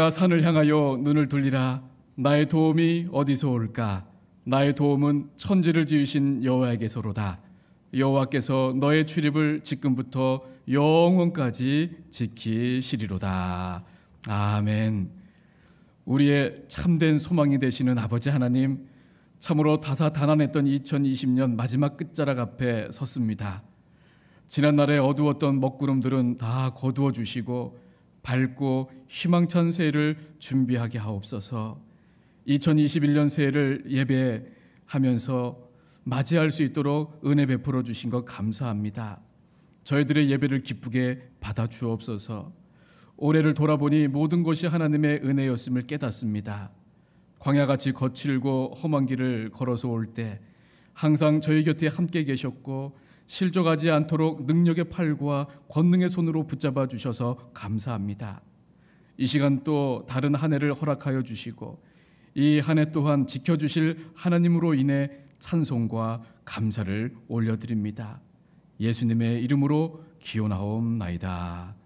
내가 산을 향하여 눈을 돌리라. 나의 도움이 어디서 올까? 나의 도움은 천지를 지으신 여호와에게서로다. 여호와께서 너의 출입을 지금부터 영원까지 지키시리로다. 아멘. 우리의 참된 소망이 되시는 아버지 하나님, 참으로 다사다난했던 2020년 마지막 끝자락 앞에 섰습니다. 지난날에 어두웠던 먹구름들은 다 거두어 주시고 밝고 희망찬 새해를 준비하게 하옵소서. 2021년 새해를 예배하면서 맞이할 수 있도록 은혜 베풀어 주신 것 감사합니다. 저희들의 예배를 기쁘게 받아 주옵소서. 올해를 돌아보니 모든 것이 하나님의 은혜였음을 깨닫습니다. 광야같이 거칠고 험한 길을 걸어서 올 때 항상 저희 곁에 함께 계셨고 실족하지 않도록 능력의 팔과 권능의 손으로 붙잡아 주셔서 감사합니다. 이 시간 또 다른 한 해를 허락하여 주시고 이 한 해 또한 지켜주실 하나님으로 인해 찬송과 감사를 올려드립니다. 예수님의 이름으로 기원하옵나이다.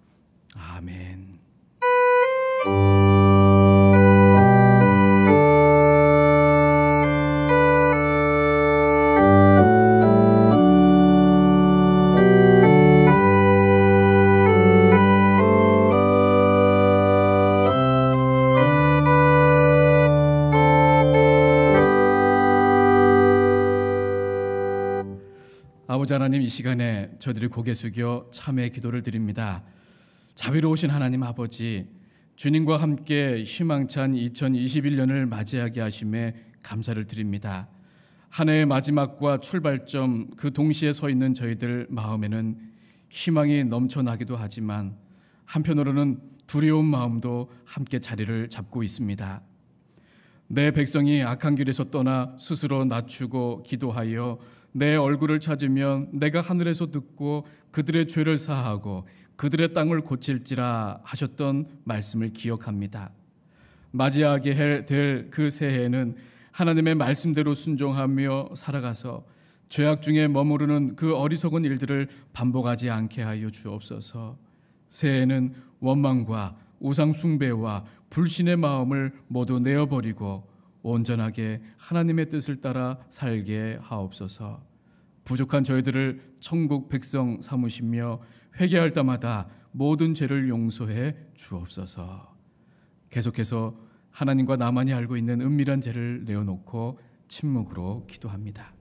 아멘. 아버지 하나님, 이 시간에 저희들이 고개 숙여 참회의 기도를 드립니다. 자비로우신 하나님 아버지, 주님과 함께 희망찬 2021년을 맞이하게 하심에 감사를 드립니다. 한 해의 마지막과 출발점 그 동시에 서 있는 저희들 마음에는 희망이 넘쳐나기도 하지만 한편으로는 두려운 마음도 함께 자리를 잡고 있습니다. 내 백성이 악한 길에서 떠나 스스로 낮추고 기도하여 내 얼굴을 찾으면 내가 하늘에서 듣고 그들의 죄를 사하고 그들의 땅을 고칠지라 하셨던 말씀을 기억합니다. 맞이하게 될 그 새해에는 하나님의 말씀대로 순종하며 살아가서 죄악 중에 머무르는 그 어리석은 일들을 반복하지 않게 하여 주옵소서. 새해에는 원망과 우상 숭배와 불신의 마음을 모두 내어버리고 온전하게 하나님의 뜻을 따라 살게 하옵소서. 부족한 저희들을 천국 백성 삼으시며 회개할 때마다 모든 죄를 용서해 주옵소서. 계속해서 하나님과 나만이 알고 있는 은밀한 죄를 내어놓고 침묵으로 기도합니다.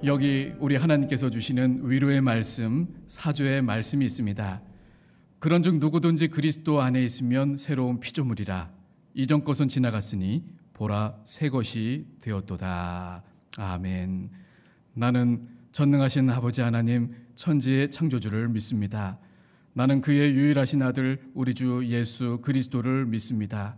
여기 우리 하나님께서 주시는 위로의 말씀, 사조의 말씀이 있습니다. 그런즉 누구든지 그리스도 안에 있으면 새로운 피조물이라. 이전 것은 지나갔으니 보라 새 것이 되었도다. 아멘. 나는 전능하신 아버지 하나님 천지의 창조주를 믿습니다. 나는 그의 유일하신 아들 우리 주 예수 그리스도를 믿습니다.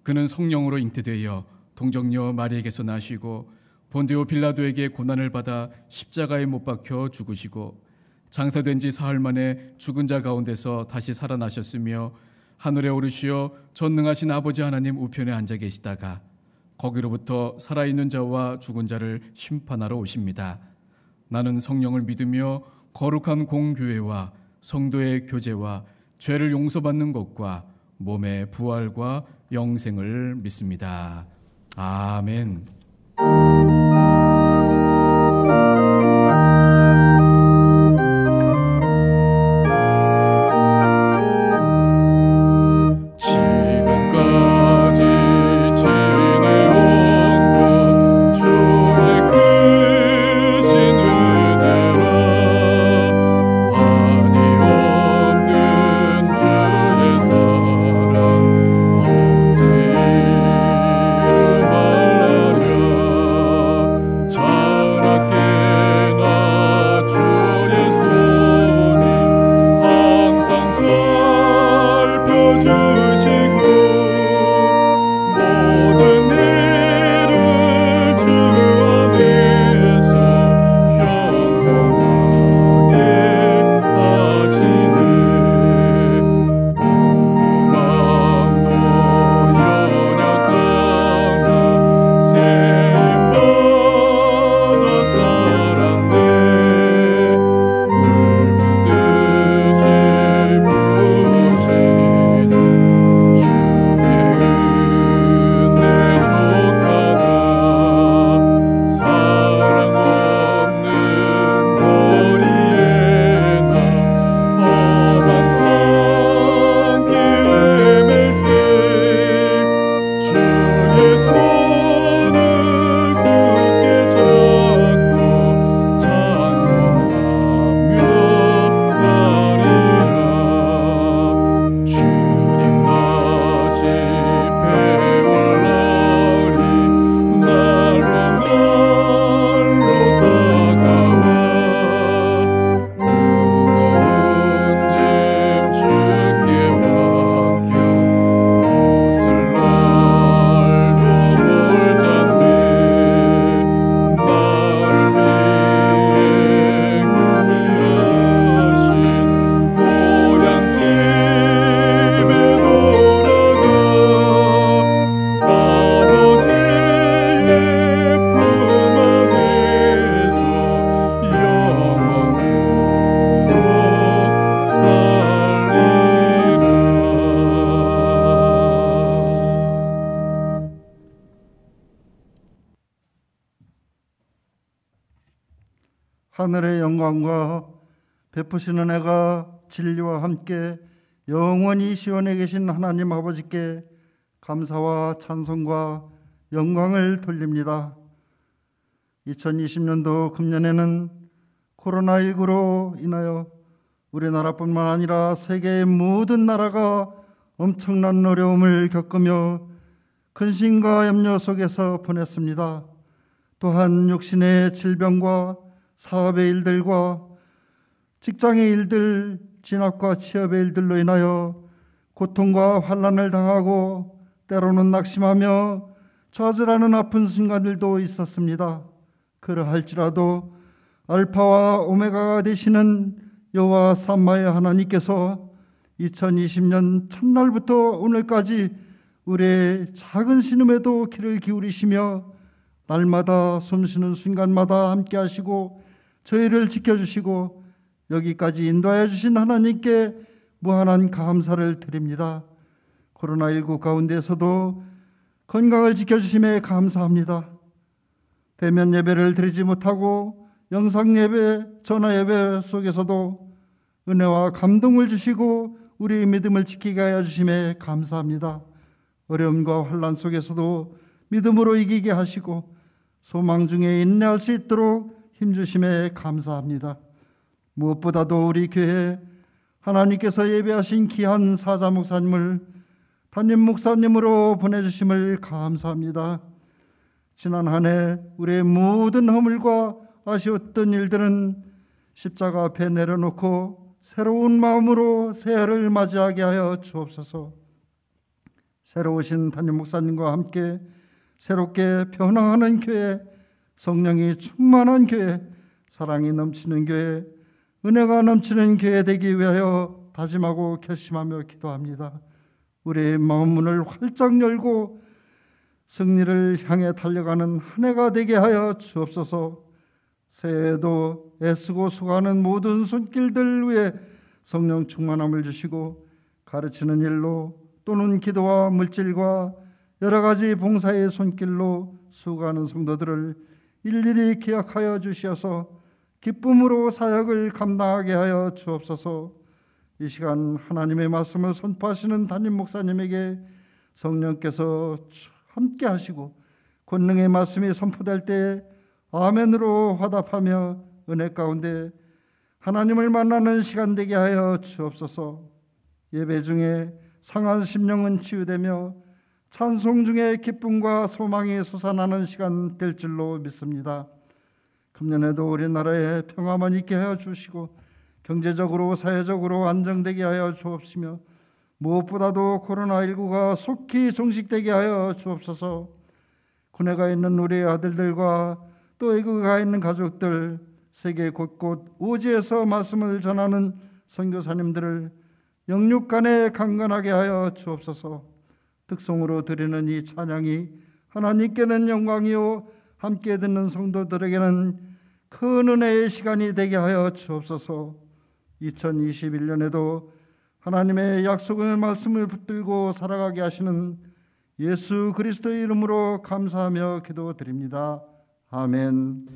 그는 성령으로 잉태되어 동정녀 마리에게서 나시고 본디오 빌라도에게 고난을 받아 십자가에 못 박혀 죽으시고 장사된 지 사흘 만에 죽은 자 가운데서 다시 살아나셨으며 하늘에 오르시어 전능하신 아버지 하나님 우편에 앉아 계시다가 거기로부터 살아있는 자와 죽은 자를 심판하러 오십니다. 나는 성령을 믿으며 거룩한 공교회와 성도의 교제와 죄를 용서받는 것과 몸의 부활과 영생을 믿습니다. 아멘. 지금까지 지내온 하늘의 영광과 베푸시는 은혜가 진리와 함께 영원히 시온에 계신 하나님 아버지께 감사와 찬송과 영광을 돌립니다. 2020년도 금년에는 코로나19로 인하여 우리나라뿐만 아니라 세계의 모든 나라가 엄청난 어려움을 겪으며 근심과 염려 속에서 보냈습니다. 또한 육신의 질병과 사업의 일들과 직장의 일들, 진학과 취업의 일들로 인하여 고통과 환난을 당하고 때로는 낙심하며 좌절하는 아픈 순간들도 있었습니다. 그러할지라도 알파와 오메가가 되시는 여호와 삼마의 하나님께서 2020년 첫날부터 오늘까지 우리의 작은 신음에도 귀를 기울이시며 날마다 숨쉬는 순간마다 함께 하시고 저희를 지켜주시고 여기까지 인도하여 주신 하나님께 무한한 감사를 드립니다. 코로나19 가운데서도 건강을 지켜주심에 감사합니다. 대면 예배를 드리지 못하고 영상 예배, 전화 예배 속에서도 은혜와 감동을 주시고 우리의 믿음을 지키게 하여 주심에 감사합니다. 어려움과 환난 속에서도 믿음으로 이기게 하시고 소망 중에 인내할 수 있도록 힘주심에 감사합니다. 무엇보다도 우리 교회 하나님께서 예배하신 귀한 사자 목사님을 담임 목사님으로 보내주심을 감사합니다. 지난 한 해 우리의 모든 허물과 아쉬웠던 일들은 십자가 앞에 내려놓고 새로운 마음으로 새해를 맞이하게 하여 주옵소서. 새로 오신 담임 목사님과 함께 새롭게 변화하는 교회, 성령이 충만한 교회, 사랑이 넘치는 교회, 은혜가 넘치는 교회 되기 위하여 다짐하고 결심하며 기도합니다. 우리의 마음 문을 활짝 열고 승리를 향해 달려가는 한 해가 되게 하여 주옵소서. 새해에도 애쓰고 수고하는 모든 손길들 위해 성령 충만함을 주시고 가르치는 일로 또는 기도와 물질과 여러 가지 봉사의 손길로 수고하는 성도들을 일일이 기억하여 주시어서 기쁨으로 사역을 감당하게 하여 주옵소서. 이 시간 하나님의 말씀을 선포하시는 담임 목사님에게 성령께서 함께 하시고 권능의 말씀이 선포될 때 아멘으로 화답하며 은혜 가운데 하나님을 만나는 시간 되게 하여 주옵소서. 예배 중에 상한 심령은 치유되며 찬송 중에 기쁨과 소망이 솟아나는 시간 될 줄로 믿습니다. 금년에도 우리나라에 평화만 있게 하여 주시고 경제적으로 사회적으로 안정되게 하여 주옵시며 무엇보다도 코로나19가 속히 종식되게 하여 주옵소서. 군에 가 있는 우리 아들들과 또 외국에 가 있는 가족들, 세계 곳곳 오지에서 말씀을 전하는 선교사님들을 영육간에 강건하게 하여 주옵소서. 특송으로 드리는 이 찬양이 하나님께는 영광이요 함께 듣는 성도들에게는 큰 은혜의 시간이 되게 하여 주옵소서. 2021년에도 하나님의 약속의 말씀을 붙들고 살아가게 하시는 예수 그리스도의 이름으로 감사하며 기도드립니다. 아멘.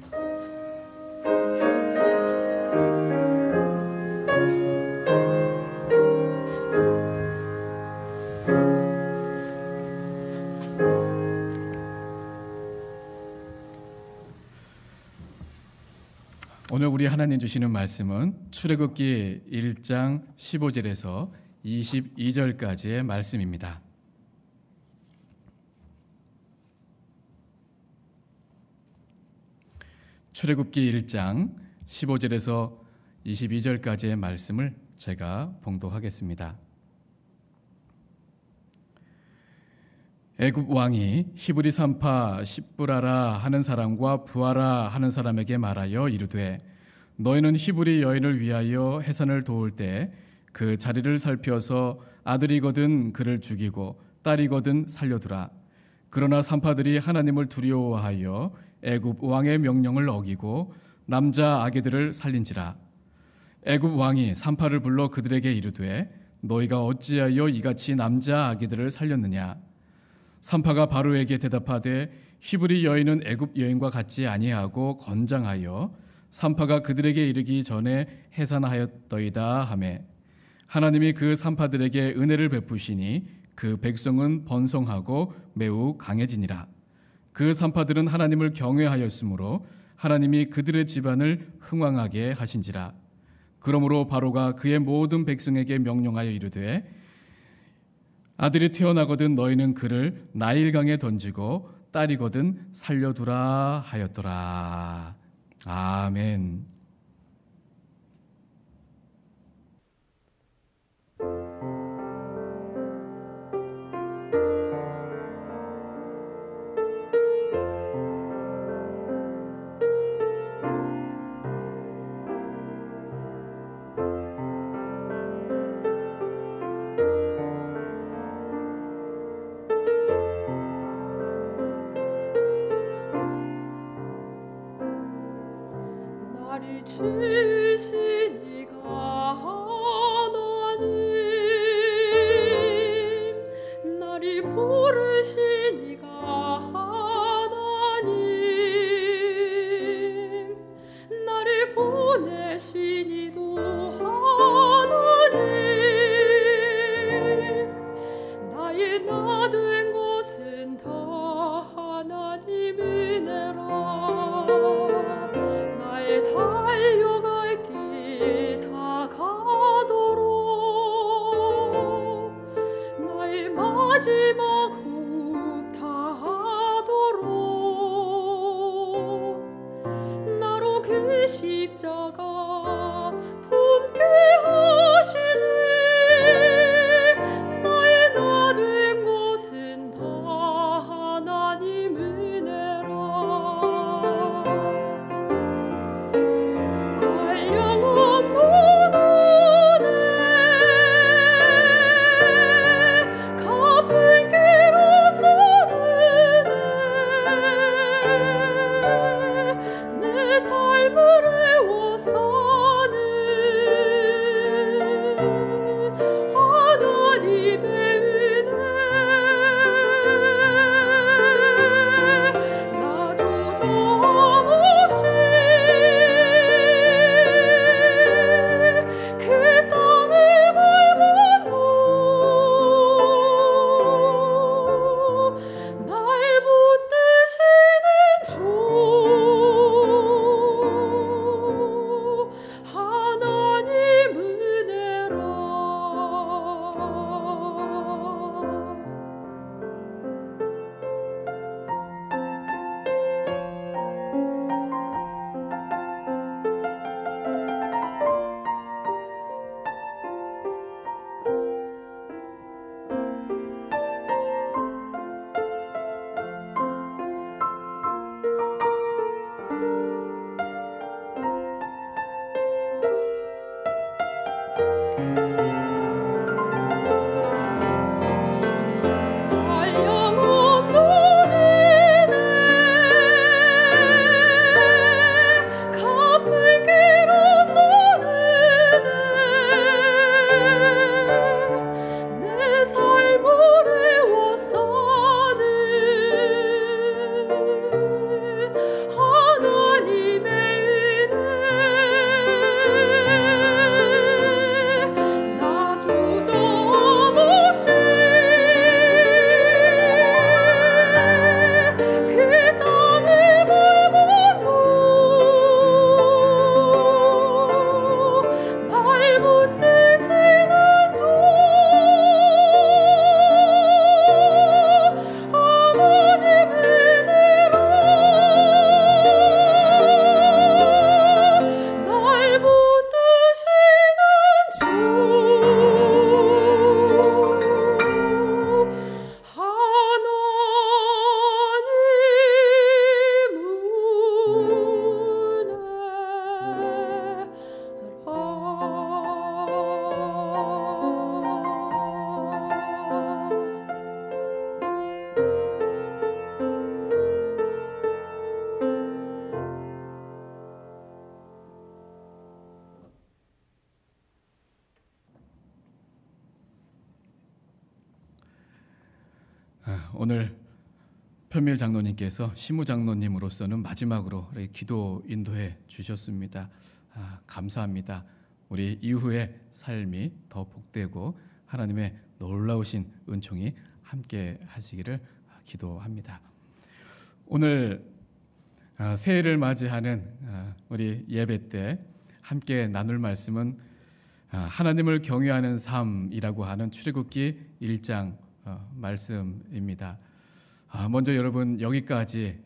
오늘 우리 하나님 주시는 말씀은 출애굽기 1장 15절에서 22절까지의 말씀입니다. 출애굽기 1장 15절에서 22절까지의 말씀을 제가 봉독하겠습니다. 애굽 왕이 히브리 산파 십부라라 하는 사람과 부하라 하는 사람에게 말하여 이르되 너희는 히브리 여인을 위하여 해산을 도울 때 그 자리를 살펴서 아들이거든 그를 죽이고 딸이거든 살려두라. 그러나 산파들이 하나님을 두려워하여 애굽 왕의 명령을 어기고 남자 아기들을 살린지라. 애굽 왕이 산파를 불러 그들에게 이르되 너희가 어찌하여 이같이 남자 아기들을 살렸느냐. 산파가 바로에게 대답하되 히브리 여인은 애굽 여인과 같지 아니하고 건장하여 산파가 그들에게 이르기 전에 해산하였더이다 하매 하나님이 그 산파들에게 은혜를 베푸시니 그 백성은 번성하고 매우 강해지니라. 그 산파들은 하나님을 경외하였으므로 하나님이 그들의 집안을 흥왕하게 하신지라. 그러므로 바로가 그의 모든 백성에게 명령하여 이르되 아들이 태어나거든 너희는 그를 나일강에 던지고 딸이거든 살려두라 하였더라. 아멘. 나를 주신 이가 하나님, 나를 부르신 이가 하나님, 나를 보내신 이도 하나님, 나의 나 된 것은 다 하나님 은혜라. 나의 달려갈 길 다 가도록, 나의 마지막 호흡 다 하도록, 나로 그 십자가 품게 하시네. 나의 나 된 것은 다 하나님 은혜라. 한량 없는 은혜, 갚을 길 없는 은혜, 내 삶을 애워싸는 하나님의 은혜. 나 조정없이 그 땅을 밟아도 날 붙드시는 주 하나님 은혜라. 한량 없는 은혜, 갚을 길 없는 은혜, 내 삶을 애워싸는 하나님의 은혜. 나 주저없이 그 땅을 밟아도 날 붙드시는 주 하나님 은혜라. 날 붙드시는 주 오늘 편밀 장로님께서 시무 장로님으로서는 마지막으로 기도 인도해 주셨습니다. 감사합니다. 우리 이후의 삶이 더 복되고 하나님의 놀라우신 은총이 함께 하시기를 기도합니다. 오늘 새해를 맞이하는 우리 예배 때 함께 나눌 말씀은 하나님을 경외하는 삶이라고 하는 출애굽기 1장 말씀입니다. 먼저 여러분 여기까지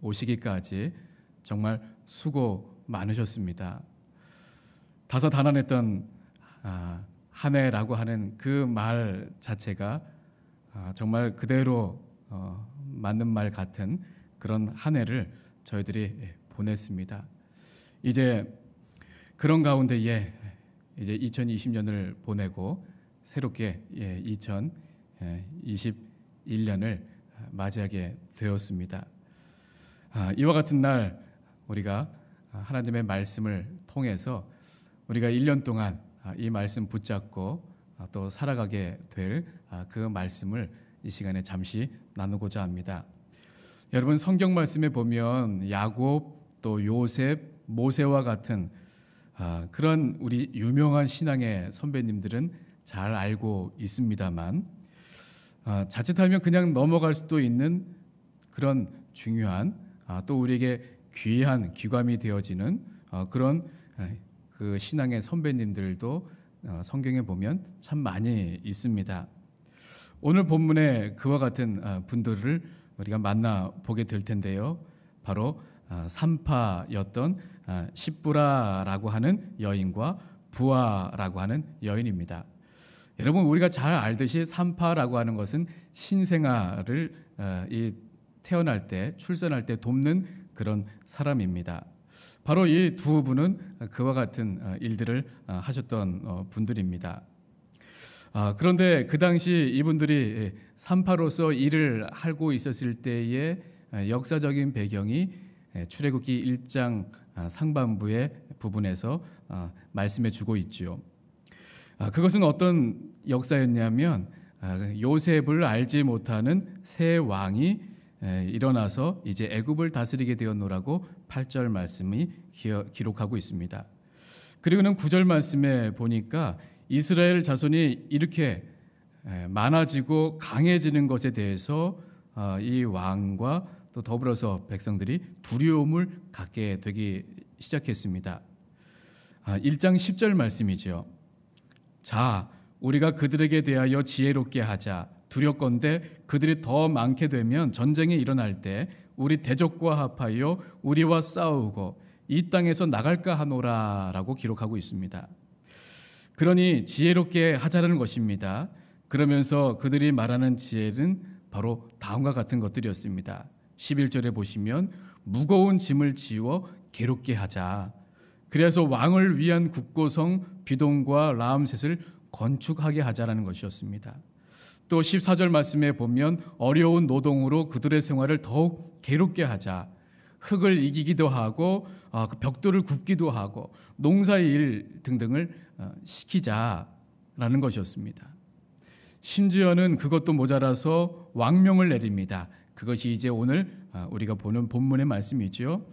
오시기까지 정말 수고 많으셨습니다. 다사다난했던 한 해라고 하는 그 말 자체가 정말 그대로 맞는 말 같은 그런 한 해를 저희들이 보냈습니다. 이제 그런 가운데에 이제 2020년을 보내고 새롭게 2021년을 맞이하게 되었습니다. 이와 같은 날 우리가 하나님의 말씀을 통해서 우리가 1년 동안 이 말씀 붙잡고 또 살아가게 될 그 말씀을 이 시간에 잠시 나누고자 합니다. 여러분 성경 말씀에 보면 야곱 또 요셉, 모세와 같은 그런 우리 유명한 신앙의 선배님들은 잘 알고 있습니다만 자칫하면 그냥 넘어갈 수도 있는 그런 중요한 또 우리에게 귀한 귀감이 되어지는 그런 그 신앙의 선배님들도 성경에 보면 참 많이 있습니다. 오늘 본문에 그와 같은 분들을 우리가 만나보게 될 텐데요. 바로 산파였던 십부라라고 하는 여인과 부아라고 하는 여인입니다. 여러분 우리가 잘 알듯이 산파라고 하는 것은 신생아를 태어날 때 출산할 때 돕는 그런 사람입니다. 바로 이 두 분은 그와 같은 일들을 하셨던 분들입니다. 그런데 그 당시 이분들이 산파로서 일을 하고 있었을 때의 역사적인 배경이 출애굽기 1장 상반부의 부분에서 말씀해 주고 있죠. 그것은 어떤 역사였냐면 요셉을 알지 못하는 새 왕이 일어나서 이제 애굽을 다스리게 되었노라고 8절 말씀이 기록하고 있습니다. 그리고는 9절 말씀에 보니까 이스라엘 자손이 이렇게 많아지고 강해지는 것에 대해서 이 왕과 또 더불어서 백성들이 두려움을 갖게 되기 시작했습니다. 1장 10절 말씀이죠. 자, 우리가 그들에게 대하여 지혜롭게 하자. 두렵건대 그들이 더 많게 되면 전쟁이 일어날 때 우리 대적과 합하여 우리와 싸우고 이 땅에서 나갈까 하노라라고 기록하고 있습니다. 그러니 지혜롭게 하자라는 것입니다. 그러면서 그들이 말하는 지혜는 바로 다음과 같은 것들이었습니다. 11절에 보시면 무거운 짐을 지워 괴롭게 하자. 그래서 왕을 위한 국고성 비동과 라암셋을 건축하게 하자라는 것이었습니다. 또 14절 말씀에 보면 어려운 노동으로 그들의 생활을 더욱 괴롭게 하자. 흙을 이기기도 하고 그 벽돌을 굽기도 하고 농사의 일 등등을 시키자라는 것이었습니다. 심지어는 그것도 모자라서 왕명을 내립니다. 그것이 이제 오늘 우리가 보는 본문의 말씀이죠.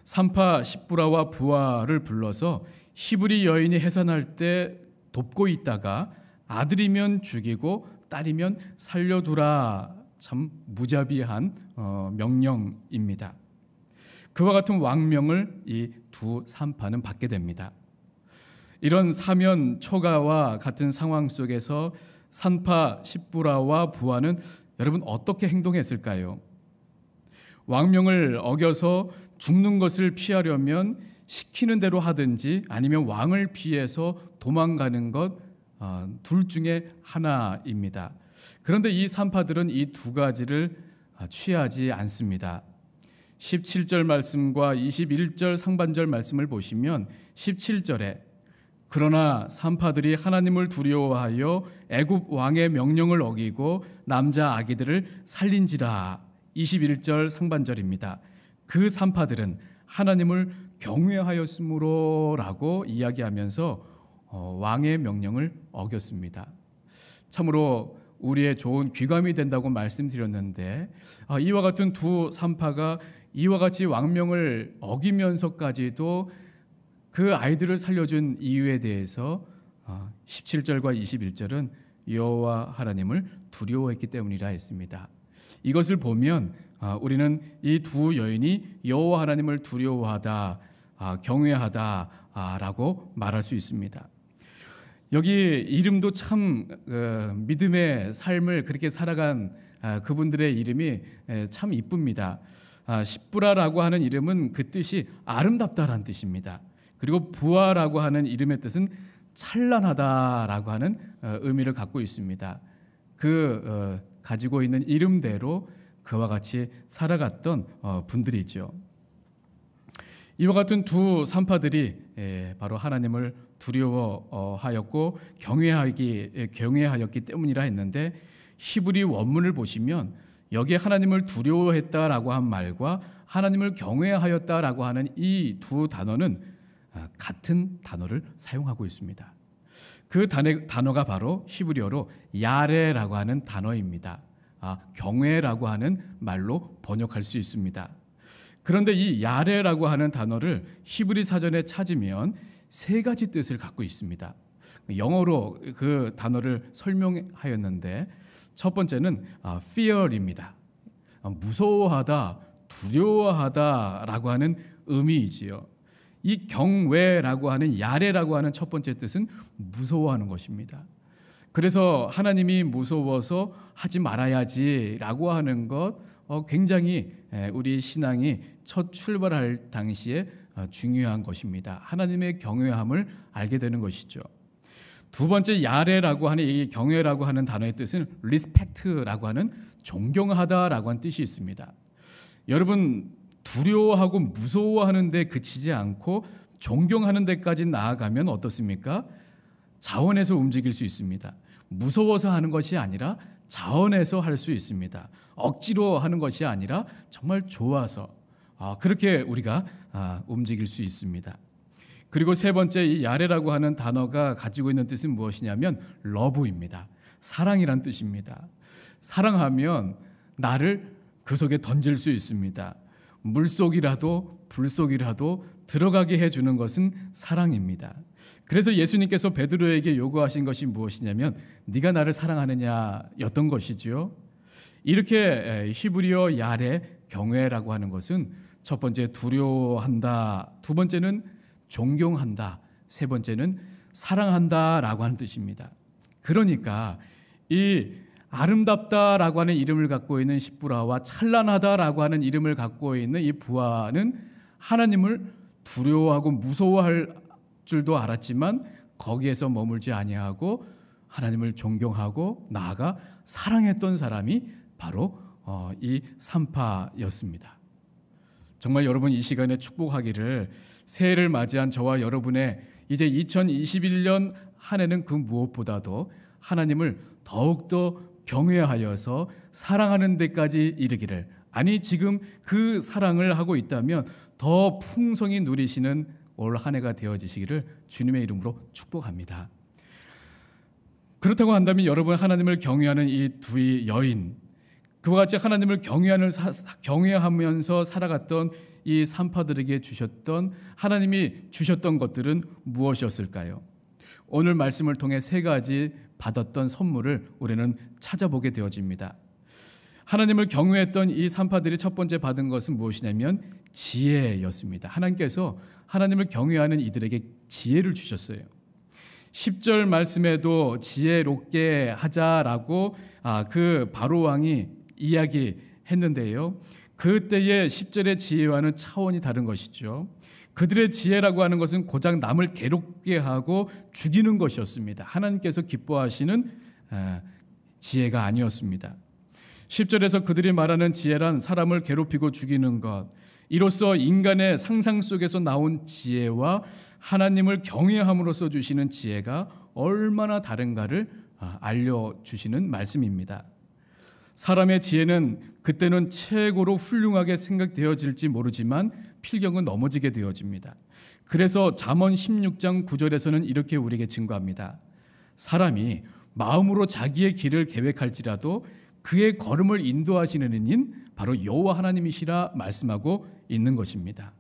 산파 십부라와 부아를 불러서 히브리 여인이 해산할 때 돕고 있다가 아들이면 죽이고 딸이면 살려두라. 참 무자비한 명령입니다. 그와 같은 왕명을 이 두 산파는 받게 됩니다. 이런 사면 초가와 같은 상황 속에서 산파 십부라와 부아는 여러분 어떻게 행동했을까요? 왕명을 어겨서 죽는 것을 피하려면 시키는 대로 하든지 아니면 왕을 피해서 도망가는 것 둘 중에 하나입니다. 그런데 이 산파들은 이 두 가지를 취하지 않습니다. 17절 말씀과 21절 상반절 말씀을 보시면 17절에 그러나 산파들이 하나님을 두려워하여 애굽 왕의 명령을 어기고 남자 아기들을 살린지라. 21절 상반절입니다. 그 산파들은 하나님을 경외하였으므로라고 이야기하면서 왕의 명령을 어겼습니다. 참으로 우리의 좋은 귀감이 된다고 말씀드렸는데, 이와 같은 두 산파가 이와 같이 왕명을 어기면서까지도 그 아이들을 살려준 이유에 대해서 17절과 21절은 여호와 하나님을 두려워했기 때문이라 했습니다. 이것을 보면 우리는 이 두 여인이 여호와 하나님을 두려워하다, 경외하다라고 말할 수 있습니다. 여기 이름도 참 믿음의 삶을 그렇게 살아간 그분들의 이름이 참 이쁩니다. 십부라라고 하는 이름은 그 뜻이 아름답다라는 뜻입니다. 그리고 부하라고 하는 이름의 뜻은 찬란하다라고 하는 의미를 갖고 있습니다. 그 가지고 있는 이름대로 그와 같이 살아갔던 분들이죠. 이와 같은 두 산파들이 바로 하나님을 두려워하였고 경외하였기 때문이라 했는데, 히브리 원문을 보시면 여기에 하나님을 두려워했다라고 한 말과 하나님을 경외하였다라고 하는 이 두 단어는 같은 단어를 사용하고 있습니다. 그 단어가 바로 히브리어로 야레라고 하는 단어입니다. 경외라고 하는 말로 번역할 수 있습니다. 그런데 이 야레라고 하는 단어를 히브리 사전에 찾으면 세 가지 뜻을 갖고 있습니다. 영어로 그 단어를 설명하였는데, 첫 번째는 fear입니다. 무서워하다, 두려워하다라고 하는 의미이지요. 이 경외라고 하는 야레라고 하는 첫 번째 뜻은 무서워하는 것입니다. 그래서 하나님이 무서워서 하지 말아야지라고 하는 것, 굉장히 우리 신앙이 첫 출발할 당시에 중요한 것입니다. 하나님의 경외함을 알게 되는 것이죠. 두 번째 야레라고 하는 이 경외라고 하는 단어의 뜻은 respect라고 하는 존경하다라고 하는 뜻이 있습니다. 여러분, 두려워하고 무서워하는 데 그치지 않고 존경하는 데까지 나아가면 어떻습니까? 자원에서 움직일 수 있습니다. 무서워서 하는 것이 아니라 자원에서 할 수 있습니다. 억지로 하는 것이 아니라 정말 좋아서 그렇게 우리가 움직일 수 있습니다. 그리고 세 번째, 이 야레라고 하는 단어가 가지고 있는 뜻은 무엇이냐면 러브입니다. 사랑이란 뜻입니다. 사랑하면 나를 그 속에 던질 수 있습니다. 물속이라도 불속이라도 들어가게 해주는 것은 사랑입니다. 그래서 예수님께서 베드로에게 요구하신 것이 무엇이냐면 네가 나를 사랑하느냐였던 것이죠. 이렇게 히브리어 야레 경외라고 하는 것은 첫 번째 두려워한다, 두 번째는 존경한다, 세 번째는 사랑한다라고 하는 뜻입니다. 그러니까 이 아름답다라고 하는 이름을 갖고 있는 십부라와 찬란하다라고 하는 이름을 갖고 있는 이 부하는 하나님을 두려워하고 무서워할 줄도 알았지만 거기에서 머물지 아니하고 하나님을 존경하고 나아가 사랑했던 사람이 바로 이 산파였습니다. 정말 여러분, 이 시간에 축복하기를, 새해를 맞이한 저와 여러분의 이제 2021년 한 해는 그 무엇보다도 하나님을 더욱더 경외하여서 사랑하는 데까지 이르기를, 아니 지금 그 사랑을 하고 있다면 더 풍성히 누리시는 올 한 해가 되어지시기를 주님의 이름으로 축복합니다. 그렇다고 한다면 여러분, 하나님을 경외하는 이 두 여인, 그와 같이 하나님을 경외하면서 살아갔던 이 산파들에게 주셨던, 하나님이 주셨던 것들은 무엇이었을까요? 오늘 말씀을 통해 세 가지 받았던 선물을 우리는 찾아보게 되어집니다. 하나님을 경외했던 이 산파들이 첫 번째 받은 것은 무엇이냐면 지혜였습니다. 하나님께서 하나님을 경외하는 이들에게 지혜를 주셨어요. 10절 말씀에도 지혜롭게 하자라고 그 바로 왕이 이야기했는데요. 그때의 10절의 지혜와는 차원이 다른 것이죠. 그들의 지혜라고 하는 것은 고작 남을 괴롭게 하고 죽이는 것이었습니다. 하나님께서 기뻐하시는 지혜가 아니었습니다. 10절에서 그들이 말하는 지혜란 사람을 괴롭히고 죽이는 것, 이로써 인간의 상상 속에서 나온 지혜와 하나님을 경외함으로써 주시는 지혜가 얼마나 다른가를 알려주시는 말씀입니다. 사람의 지혜는 그때는 최고로 훌륭하게 생각되어질지 모르지만 필경은 넘어지게 되어집니다. 그래서 잠언 16장 9절에서는 이렇게 우리에게 증거합니다. 사람이 마음으로 자기의 길을 계획할지라도 그의 걸음을 인도하시는 이는 바로 여호와 하나님이시라 말씀하고 있는 것입니다.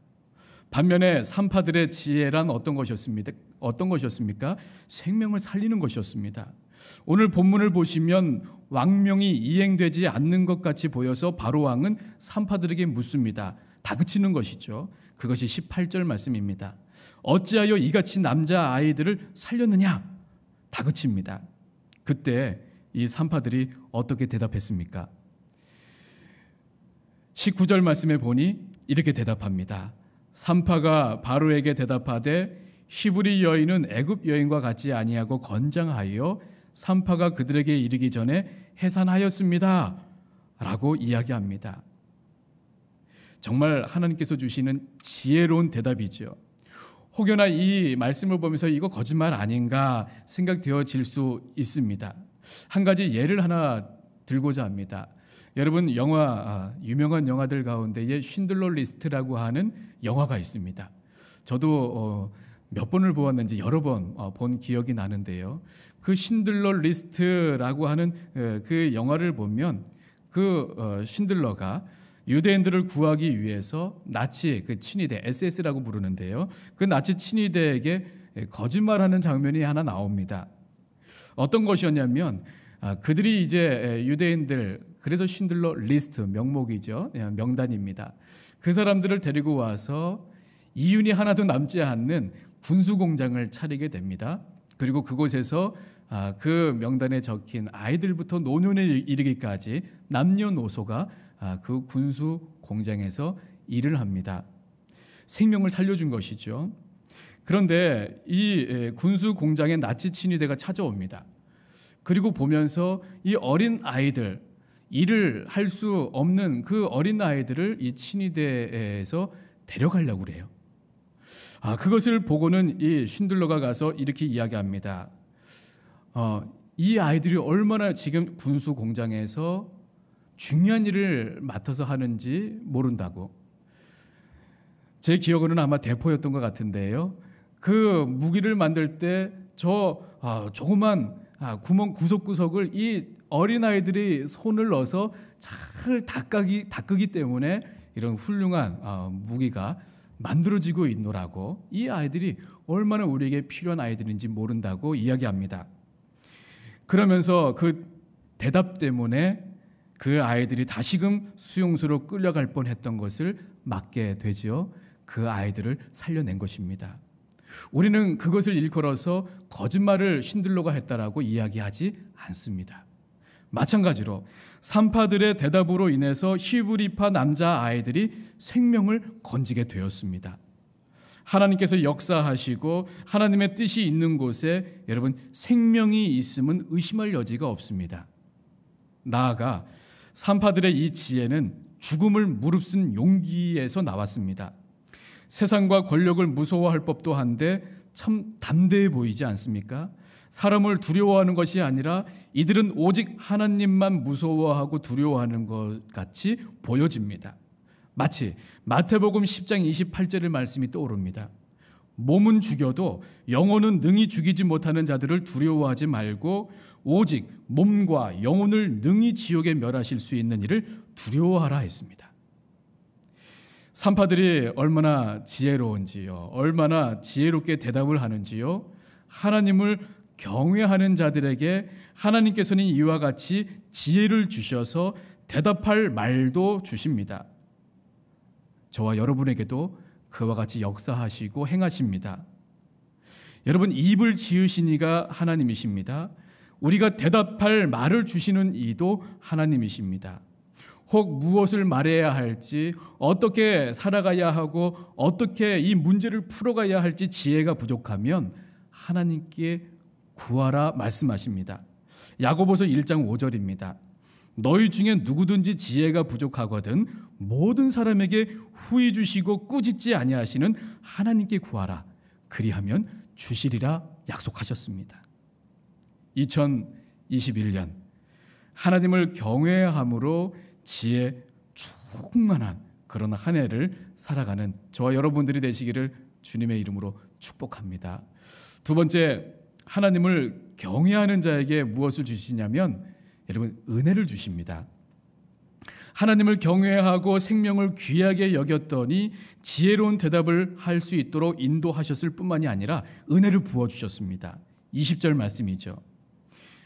반면에 산파들의 지혜란 어떤 것이었습니까? 생명을 살리는 것이었습니다. 오늘 본문을 보시면 왕명이 이행되지 않는 것 같이 보여서 바로 왕은 산파들에게 묻습니다. 다그치는 것이죠. 그것이 18절 말씀입니다. 어찌하여 이같이 남자 아이들을 살렸느냐? 다그칩니다. 그때 이 산파들이 어떻게 대답했습니까? 19절 말씀에 보니 이렇게 대답합니다. 산파가 바로에게 대답하되 히브리 여인은 애굽 여인과 같지 아니하고 건장하여 산파가 그들에게 이르기 전에 해산하였습니다 라고 이야기합니다. 정말 하나님께서 주시는 지혜로운 대답이죠. 혹여나 이 말씀을 보면서 이거 거짓말 아닌가 생각되어질 수 있습니다. 한 가지 예를 하나 들고자 합니다. 여러분 유명한 영화들 가운데에 쉰들러 리스트라고 하는 영화가 있습니다. 저도 몇 번을 보았는지 여러 번 본 기억이 나는데요. 그 쉰들러 리스트라고 하는 그 영화를 보면 그 쉰들러가 유대인들을 구하기 위해서 나치 그 친위대 SS라고 부르는데요. 그 나치 친위대에게 거짓말하는 장면이 하나 나옵니다. 어떤 것이었냐면 그들이 이제 유대인들, 그래서 쉰들러 리스트 명목이죠. 명단입니다. 그 사람들을 데리고 와서 이윤이 하나도 남지 않는 군수 공장을 차리게 됩니다. 그리고 그곳에서 그 명단에 적힌 아이들부터 노년에 이르기까지 남녀노소가 그 군수 공장에서 일을 합니다. 생명을 살려준 것이죠. 그런데 이 군수 공장에 나치 친위대가 찾아옵니다. 그리고 보면서 이 어린 아이들, 일을 할 수 없는 그 어린 아이들을 이 친위대에서 데려가려고 그래요. 그것을 보고는 이 쉰들러가 가서 이렇게 이야기합니다. 이 아이들이 얼마나 지금 군수 공장에서 중요한 일을 맡아서 하는지 모른다고. 제 기억으로는 아마 대포였던 것 같은데요. 그 무기를 만들 때 저 조그만 구멍 구석구석을 이 어린아이들이 손을 넣어서 잘 닦기 때문에 이런 훌륭한 무기가 만들어지고 있노라고. 이 아이들이 얼마나 우리에게 필요한 아이들인지 모른다고 이야기합니다. 그러면서 그 대답 때문에 그 아이들이 다시금 수용소로 끌려갈 뻔했던 것을 막게 되죠. 그 아이들을 살려낸 것입니다. 우리는 그것을 일컬어서 거짓말을 쉰들러가 했다라고 이야기하지 않습니다. 마찬가지로 산파들의 대답으로 인해서 히브리파 남자 아이들이 생명을 건지게 되었습니다. 하나님께서 역사하시고 하나님의 뜻이 있는 곳에 여러분 생명이 있음은 의심할 여지가 없습니다. 나아가 산파들의 이 지혜는 죽음을 무릅쓴 용기에서 나왔습니다. 세상과 권력을 무서워할 법도 한데 참 담대해 보이지 않습니까? 사람을 두려워하는 것이 아니라 이들은 오직 하나님만 무서워하고 두려워하는 것 같이 보여집니다. 마치 마태복음 10장 28절의 말씀이 떠오릅니다. 몸은 죽여도 영혼은 능히 죽이지 못하는 자들을 두려워하지 말고 오직 몸과 영혼을 능히 지옥에 멸하실 수 있는 이를 두려워하라 했습니다. 산파들이 얼마나 지혜로운지요, 얼마나 지혜롭게 대답을 하는지요. 하나님을 경외하는 자들에게 하나님께서는 이와 같이 지혜를 주셔서 대답할 말도 주십니다. 저와 여러분에게도 그와 같이 역사하시고 행하십니다. 여러분, 입을 지으신 이가 하나님이십니다. 우리가 대답할 말을 주시는 이도 하나님이십니다. 혹 무엇을 말해야 할지, 어떻게 살아가야 하고 어떻게 이 문제를 풀어가야 할지 지혜가 부족하면 하나님께 구하라 말씀하십니다. 야고보서 1장 5절입니다. 너희 중에 누구든지 지혜가 부족하거든 모든 사람에게 후히 주시고 꾸짖지 아니하시는 하나님께 구하라. 그리하면 주시리라 약속하셨습니다. 2021년 하나님을 경외함으로 지혜 충만한 그런 한 해를 살아가는 저와 여러분들이 되시기를 주님의 이름으로 축복합니다. 두 번째, 하나님을 경외하는 자에게 무엇을 주시냐면 여러분 은혜를 주십니다. 하나님을 경외하고 생명을 귀하게 여겼더니 지혜로운 대답을 할 수 있도록 인도하셨을 뿐만이 아니라 은혜를 부어주셨습니다. 20절 말씀이죠.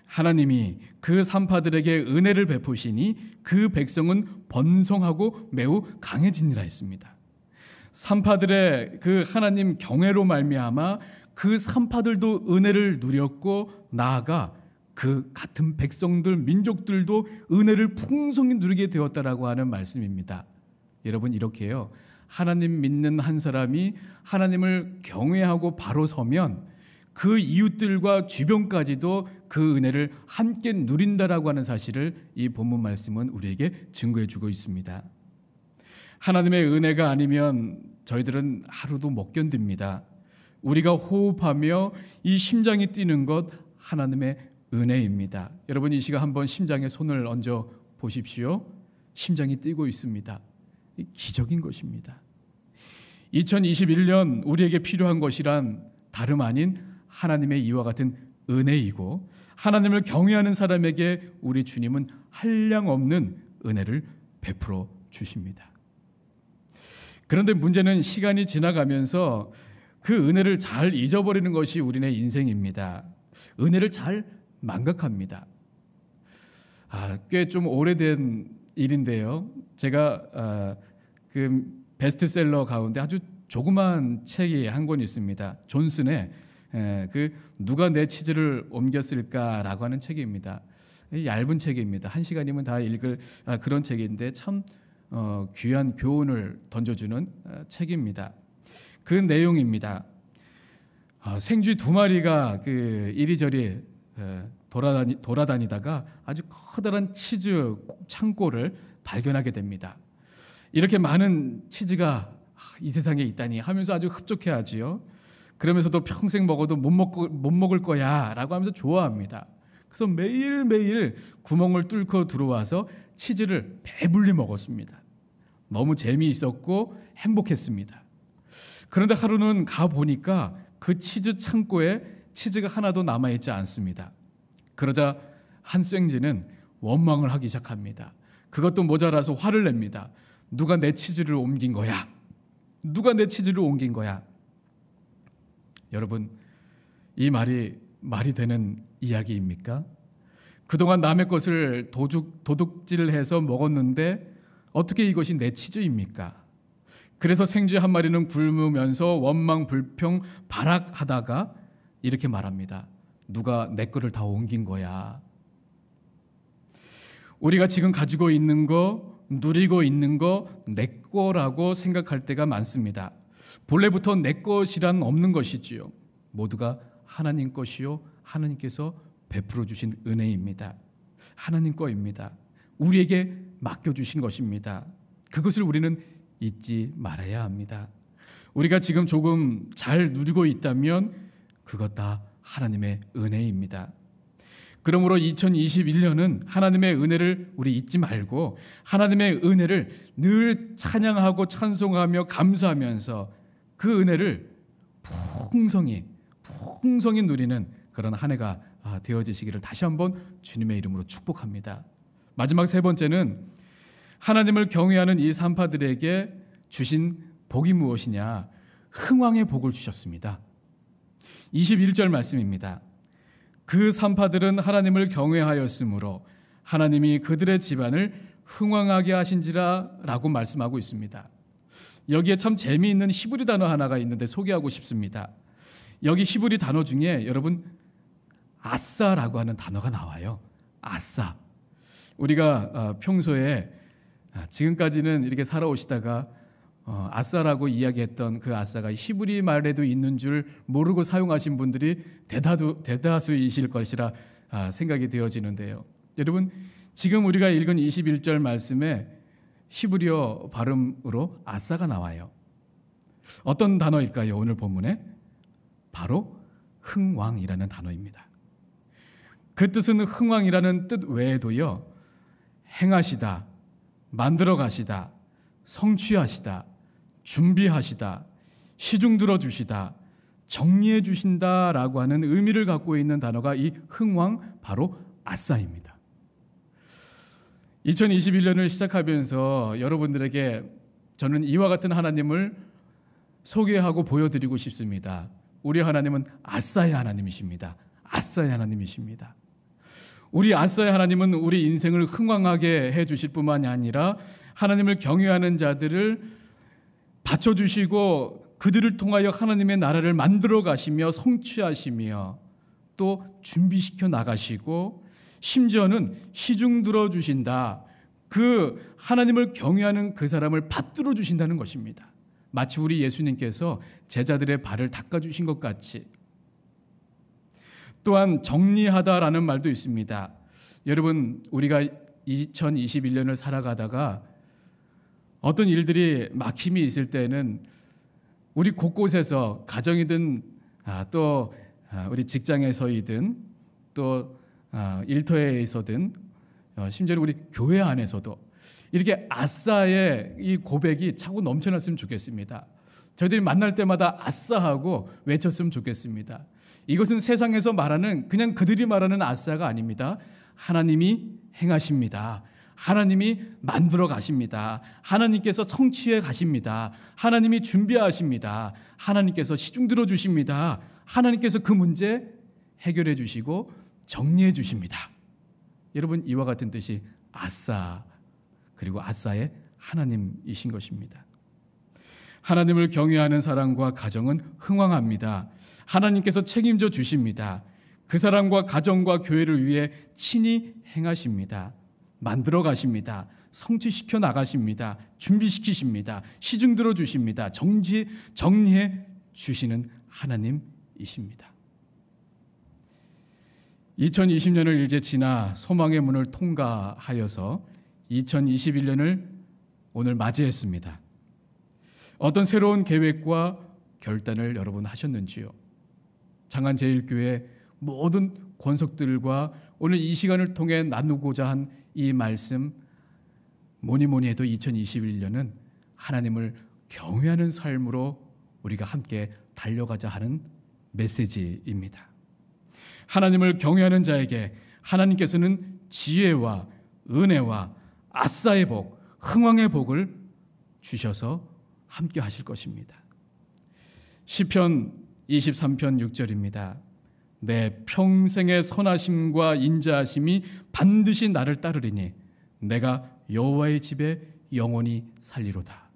하나님이 그 산파들에게 은혜를 베푸시니 그 백성은 번성하고 매우 강해지니라 했습니다. 산파들의 그 하나님 경외로 말미암아 그 산파들도 은혜를 누렸고 나아가 그 같은 백성들, 민족들도 은혜를 풍성히 누리게 되었다라고 하는 말씀입니다. 여러분 이렇게요. 하나님 믿는 한 사람이 하나님을 경외하고 바로 서면 그 이웃들과 주변까지도 그 은혜를 함께 누린다라고 하는 사실을 이 본문 말씀은 우리에게 증거해 주고 있습니다. 하나님의 은혜가 아니면 저희들은 하루도 못 견딥니다. 우리가 호흡하며 이 심장이 뛰는 것 하나님의 은혜입니다. 여러분 이 시간 한번 심장에 손을 얹어 보십시오. 심장이 뛰고 있습니다. 기적인 것입니다. 2021년 우리에게 필요한 것이란 다름 아닌 하나님의 이와 같은 은혜이고 하나님을 경외하는 사람에게 우리 주님은 한량없는 은혜를 베풀어 주십니다. 그런데 문제는 시간이 지나가면서 그 은혜를 잘 잊어버리는 것이 우리네 인생입니다. 은혜를 잘 망각합니다. 꽤 좀 오래된 일인데요. 제가 그 베스트셀러 가운데 아주 조그만 책이 한 권 있습니다. 존슨의 그 누가 내 치즈를 옮겼을까라고 하는 책입니다. 얇은 책입니다. 1시간이면 다 읽을 그런 책인데 참 귀한 교훈을 던져주는 책입니다. 그 내용입니다. 생쥐 2마리가 그 이리저리 돌아다니다가 아주 커다란 치즈 창고를 발견하게 됩니다. 이렇게 많은 치즈가 이 세상에 있다니 하면서 아주 흡족해하지요. 그러면서도 평생 먹어도 못 먹을 거야 라고 하면서 좋아합니다. 그래서 매일매일 구멍을 뚫고 들어와서 치즈를 배불리 먹었습니다. 너무 재미있었고 행복했습니다. 그런데 하루는 가보니까 그 치즈 창고에 치즈가 하나도 남아있지 않습니다. 그러자 한 생쥐는 원망을 하기 시작합니다. 그것도 모자라서 화를 냅니다. 누가 내 치즈를 옮긴 거야? 누가 내 치즈를 옮긴 거야? 여러분, 이 말이 되는 이야기입니까? 그동안 남의 것을 도둑질해서 먹었는데 어떻게 이것이 내 치즈입니까? 그래서 생쥐 한 마리는 굶으면서 원망, 불평, 발악하다가 이렇게 말합니다. 누가 내 거를 다 옮긴 거야. 우리가 지금 가지고 있는 거, 누리고 있는 거 내 거라고 생각할 때가 많습니다. 본래부터 내 것이란 없는 것이지요. 모두가 하나님 것이요 하나님께서 베풀어 주신 은혜입니다. 하나님 거입니다. 우리에게 맡겨주신 것입니다. 그것을 우리는 잊지 말아야 합니다. 우리가 지금 조금 잘 누리고 있다면 그것 다 하나님의 은혜입니다. 그러므로 2021년은 하나님의 은혜를 우리 잊지 말고 하나님의 은혜를 늘 찬양하고 찬송하며 감사하면서 그 은혜를 풍성히 누리는 그런 한 해가 되어지시기를 다시 한번 주님의 이름으로 축복합니다. 마지막 세 번째는 하나님을 경외하는 이 산파들에게 주신 복이 무엇이냐? 흥왕의 복을 주셨습니다. 21절 말씀입니다. 그 산파들은 하나님을 경외하였으므로 하나님이 그들의 집안을 흥왕하게 하신지라 라고 말씀하고 있습니다. 여기에 참 재미있는 히브리 단어 하나가 있는데 소개하고 싶습니다. 여기 히브리 단어 중에 여러분 아싸라고 하는 단어가 나와요. 아싸. 우리가 평소에 지금까지는 이렇게 살아오시다가 아싸라고 이야기했던 그 아싸가 히브리 말에도 있는 줄 모르고 사용하신 분들이 대다수이실 것이라 생각이 되어지는데요. 여러분 지금 우리가 읽은 21절 말씀에 히브리어 발음으로 아싸가 나와요. 어떤 단어일까요? 오늘 본문에 바로 흥왕이라는 단어입니다. 그 뜻은 흥왕이라는 뜻 외에도요, 행하시다, 만들어 가시다, 성취하시다, 준비하시다, 시중 들어주시다, 정리해 주신다라고 하는 의미를 갖고 있는 단어가 이 흥왕, 바로 아싸입니다. 2021년을 시작하면서 여러분들에게 저는 이와 같은 하나님을 소개하고 보여드리고 싶습니다. 우리 하나님은 아싸의 하나님이십니다. 아싸의 하나님이십니다. 우리 아싸의 하나님은 우리 인생을 흥왕하게 해주실 뿐만이 아니라 하나님을 경외하는 자들을 받쳐주시고 그들을 통하여 하나님의 나라를 만들어 가시며 성취하시며 또 준비시켜 나가시고 심지어는 시중 들어주신다. 그 하나님을 경외하는 그 사람을 받들어 주신다는 것입니다. 마치 우리 예수님께서 제자들의 발을 닦아주신 것 같이. 또한 정리하다라는 말도 있습니다. 여러분, 우리가 2021년을 살아가다가 어떤 일들이 막힘이 있을 때는 우리 곳곳에서 가정이든 또 우리 직장에서이든 또 일터에서든 심지어 우리 교회 안에서도 이렇게 아싸의 이 고백이 차고 넘쳐났으면 좋겠습니다. 저희들이 만날 때마다 아싸하고 외쳤으면 좋겠습니다. 이것은 세상에서 말하는 그냥 그들이 말하는 아싸가 아닙니다. 하나님이 행하십니다. 하나님이 만들어 가십니다. 하나님께서 성취해 가십니다. 하나님이 준비하십니다. 하나님께서 시중 들어 주십니다. 하나님께서 그 문제 해결해 주시고 정리해 주십니다. 여러분, 이와 같은 뜻이 아싸, 그리고 아싸의 하나님이신 것입니다. 하나님을 경외하는 사람과 가정은 흥왕합니다. 하나님께서 책임져 주십니다. 그 사람과 가정과 교회를 위해 친히 행하십니다. 만들어 가십니다. 성취시켜 나가십니다. 준비시키십니다. 시중 들어 주십니다. 정리해 주시는 하나님이십니다. 2020년을 이제 지나 소망의 문을 통과하여서 2021년을 오늘 맞이했습니다. 어떤 새로운 계획과 결단을 여러분 하셨는지요? 장안제일교회 모든 권속들과 오늘 이 시간을 통해 나누고자 한 이 말씀, 뭐니 해도 2021년은 하나님을 경외하는 삶으로 우리가 함께 달려가자 하는 메시지입니다. 하나님을 경외하는 자에게 하나님께서는 지혜와 은혜와 아싸의 복, 흥왕의 복을 주셔서 함께 하실 것입니다. 시편 23편 6절입니다. 내 평생의 선하심과 인자하심이 반드시 나를 따르리니 내가 여호와의 집에 영원히 살리로다.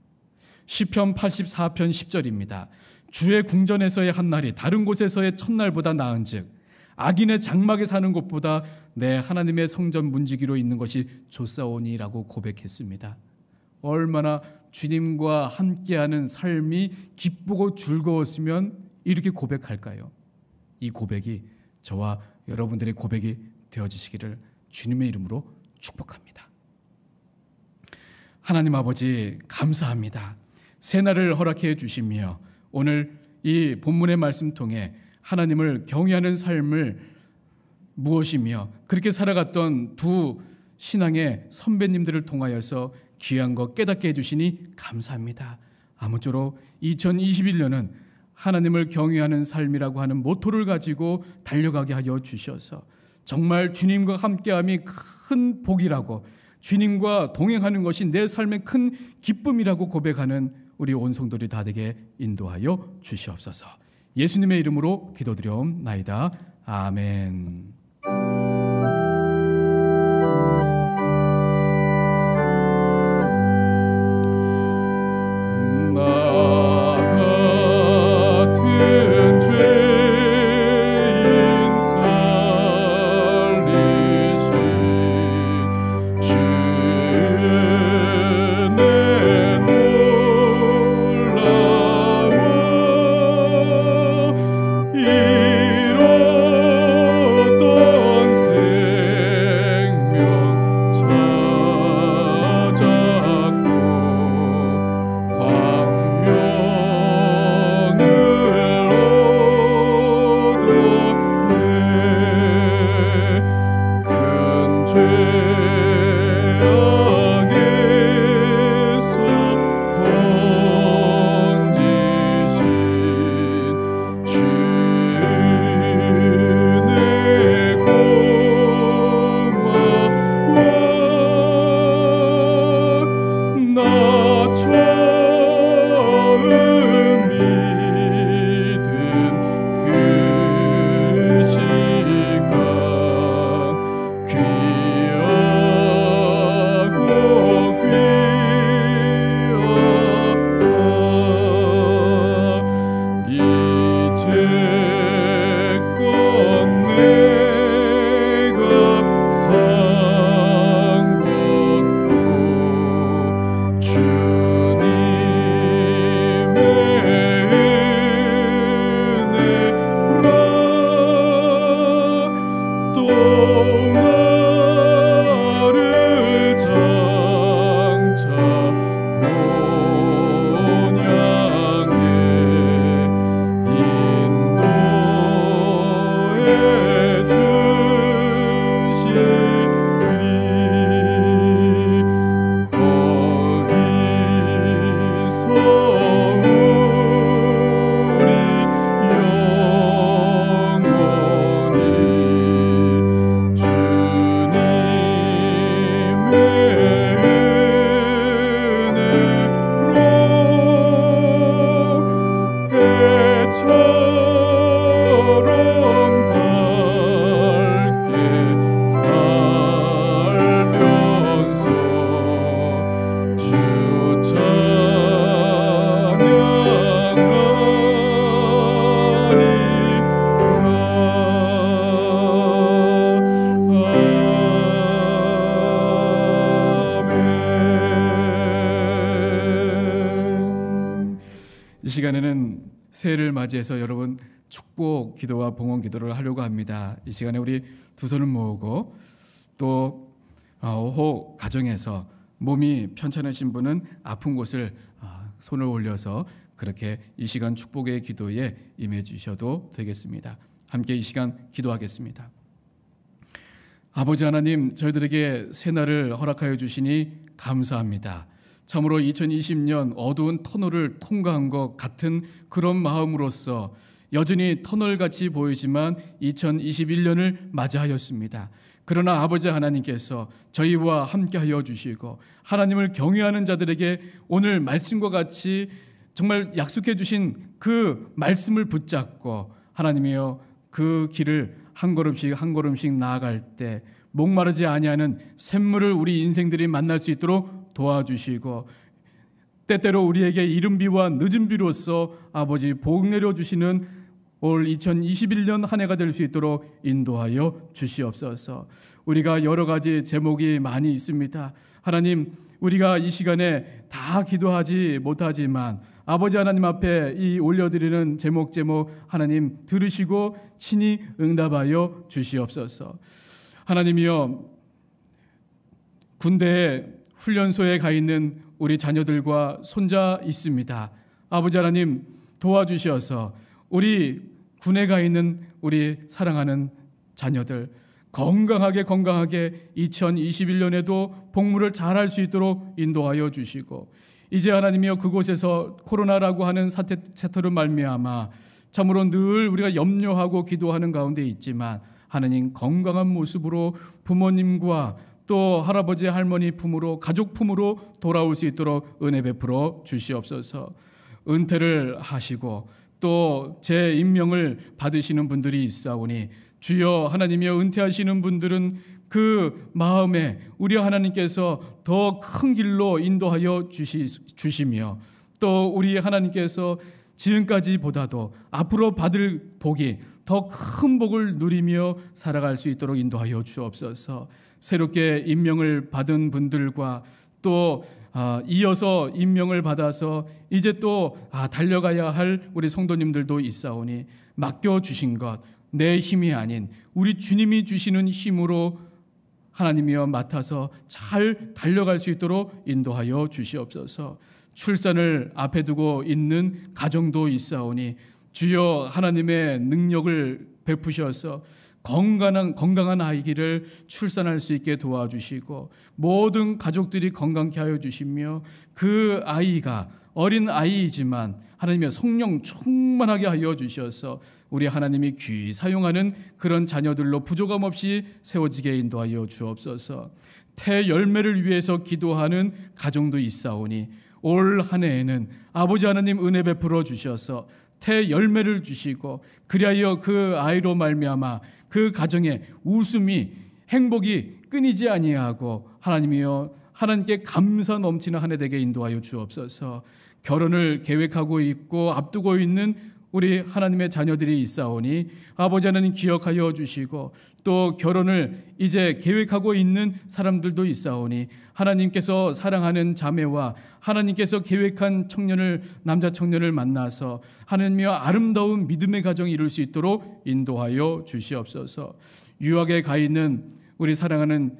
시편 84편 10절입니다. 주의 궁전에서의 한날이 다른 곳에서의 첫날보다 나은즉 악인의 장막에 사는 곳보다 내 하나님의 성전 문지기로 있는 것이 좋사오니라고 고백했습니다. 얼마나 주님과 함께하는 삶이 기쁘고 즐거웠으면 이렇게 고백할까요? 이 고백이 저와 여러분들의 고백이 되어지시기를 주님의 이름으로 축복합니다. 하나님 아버지, 감사합니다. 새날을 허락해 주시며 오늘 이 본문의 말씀 통해 하나님을 경외하는 삶을 무엇이며 그렇게 살아갔던 두 신앙의 선배님들을 통하여서 귀한 것 깨닫게 해주시니 감사합니다. 아무쪼록 2021년은 하나님을 경외하는 삶이라고 하는 모토를 가지고 달려가게 하여 주셔서 정말 주님과 함께함이 큰 복이라고, 주님과 동행하는 것이 내 삶의 큰 기쁨이라고 고백하는 우리 온 성도들이 다 되게 인도하여 주시옵소서. 예수님의 이름으로 기도드려옵나이다. 아멘. 이로 시간에는 새해를 맞이해서 여러분 축복 기도와 봉헌 기도를 하려고 합니다. 이 시간에 우리 두 손을 모으고 또 오호 가정에서 몸이 편찮으신 분은 아픈 곳을 손을 올려서 그렇게 이 시간 축복의 기도에 임해 주셔도 되겠습니다. 함께 이 시간 기도하겠습니다. 아버지 하나님, 저희들에게 새날을 허락하여 주시니 감사합니다. 참으로 2020년 어두운 터널을 통과한 것 같은 그런 마음으로서 여전히 터널같이 보이지만 2021년을 맞이하였습니다. 그러나 아버지 하나님께서 저희와 함께하여 주시고 하나님을 경외하는 자들에게 오늘 말씀과 같이 정말 약속해 주신 그 말씀을 붙잡고 하나님이여 그 길을 한 걸음씩 한 걸음씩 나아갈 때 목마르지 아니하는 샘물을 우리 인생들이 만날 수 있도록 도와주시고 때때로 우리에게 이른 비와 늦은 비로서 아버지 복 내려주시는 올 2021년 한 해가 될 수 있도록 인도하여 주시옵소서. 우리가 여러 가지 제목이 많이 있습니다. 하나님, 우리가 이 시간에 다 기도하지 못하지만 아버지 하나님 앞에 이 올려드리는 제목 하나님 들으시고 친히 응답하여 주시옵소서. 하나님이여, 군대에 훈련소에 가 있는 우리 자녀들과 손자 있습니다. 아버지 하나님 도와주셔서 우리 군에 가 있는 우리 사랑하는 자녀들 건강하게 2021년에도 복무를 잘할 수 있도록 인도하여 주시고, 이제 하나님이여 그곳에서 코로나라고 하는 사태로 말미암아 참으로 늘 우리가 염려하고 기도하는 가운데 있지만 하나님 건강한 모습으로 부모님과 또 할아버지 할머니 품으로 가족 품으로 돌아올 수 있도록 은혜 베풀어 주시옵소서. 은퇴를 하시고 또 재임명을 받으시는 분들이 있사오니 주여 하나님이여 은퇴하시는 분들은 그 마음에 우리 하나님께서 더 큰 길로 인도하여 주시며 또 우리 하나님께서 지금까지보다도 앞으로 받을 복이 더 큰 복을 누리며 살아갈 수 있도록 인도하여 주옵소서. 새롭게 임명을 받은 분들과 또 이어서 임명을 받아서 이제 또 달려가야 할 우리 성도님들도 있사오니 맡겨주신 것 내 힘이 아닌 우리 주님이 주시는 힘으로 하나님이여 맡아서 잘 달려갈 수 있도록 인도하여 주시옵소서. 출산을 앞에 두고 있는 가정도 있사오니 주여 하나님의 능력을 베푸셔서 건강한 아이를 출산할 수 있게 도와주시고 모든 가족들이 건강케 하여 주시며 그 아이가 어린 아이이지만 하나님의 성령 충만하게 하여 주셔서 우리 하나님이 귀히 사용하는 그런 자녀들로 부족함 없이 세워지게 인도하여 주옵소서. 태열매를 위해서 기도하는 가정도 있사오니 올 한 해에는 아버지 하나님 은혜 베풀어 주셔서 태열매를 주시고 그리하여 그 아이로 말미암아 그 가정에 웃음이 행복이 끊이지 아니하고 하나님이여 하나님께 감사 넘치는 한 해 되게 인도하여 주옵소서. 결혼을 계획하고 있고 앞두고 있는 우리 하나님의 자녀들이 있사오니 아버지 하나님 기억하여 주시고 또 결혼을 이제 계획하고 있는 사람들도 있사오니 하나님께서 사랑하는 자매와 하나님께서 계획한 남자 청년을 만나서 하나님이여 아름다운 믿음의 가정을 이룰 수 있도록 인도하여 주시옵소서. 유학에 가 있는 우리 사랑하는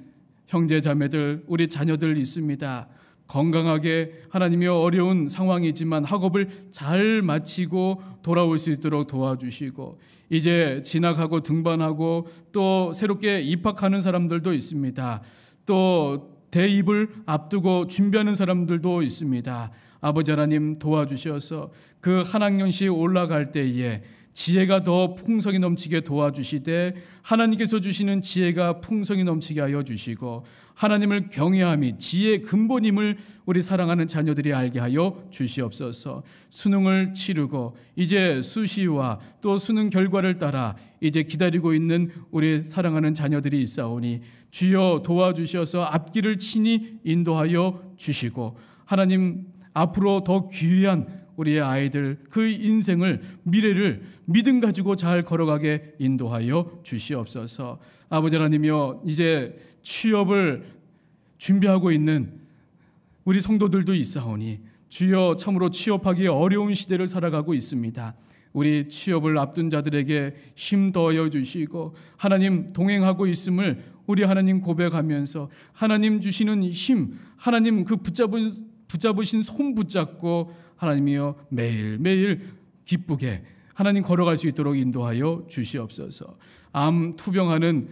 형제 자매들 우리 자녀들 있습니다. 건강하게 하나님이여 어려운 상황이지만 학업을 잘 마치고 돌아올 수 있도록 도와주시고 이제 진학하고 등반하고 또 새롭게 입학하는 사람들도 있습니다. 또 대입을 앞두고 준비하는 사람들도 있습니다. 아버지 하나님 도와주셔서 그 한 학년씩 올라갈 때에 지혜가 더 풍성히 넘치게 도와주시되 하나님께서 주시는 지혜가 풍성히 넘치게 하여 주시고 하나님을 경외함이 지혜의 근본임을 우리 사랑하는 자녀들이 알게 하여 주시옵소서. 수능을 치르고 이제 수시와 또 수능 결과를 따라 이제 기다리고 있는 우리 사랑하는 자녀들이 있사오니 주여 도와주셔서 앞길을 친히 인도하여 주시고 하나님 앞으로 더 귀한 우리의 아이들 그 인생을 미래를 믿음 가지고 잘 걸어가게 인도하여 주시옵소서. 아버지 하나님이여 이제 취업을 준비하고 있는 우리 성도들도 있사오니 주여, 참으로 취업하기 어려운 시대를 살아가고 있습니다. 우리 취업을 앞둔 자들에게 힘 더하여 주시고 하나님 동행하고 있음을 우리 하나님 고백하면서 하나님 주시는 힘, 하나님 그 붙잡으신 손 붙잡고 하나님이여 매일매일 기쁘게 하나님 걸어갈 수 있도록 인도하여 주시옵소서. 암 투병하는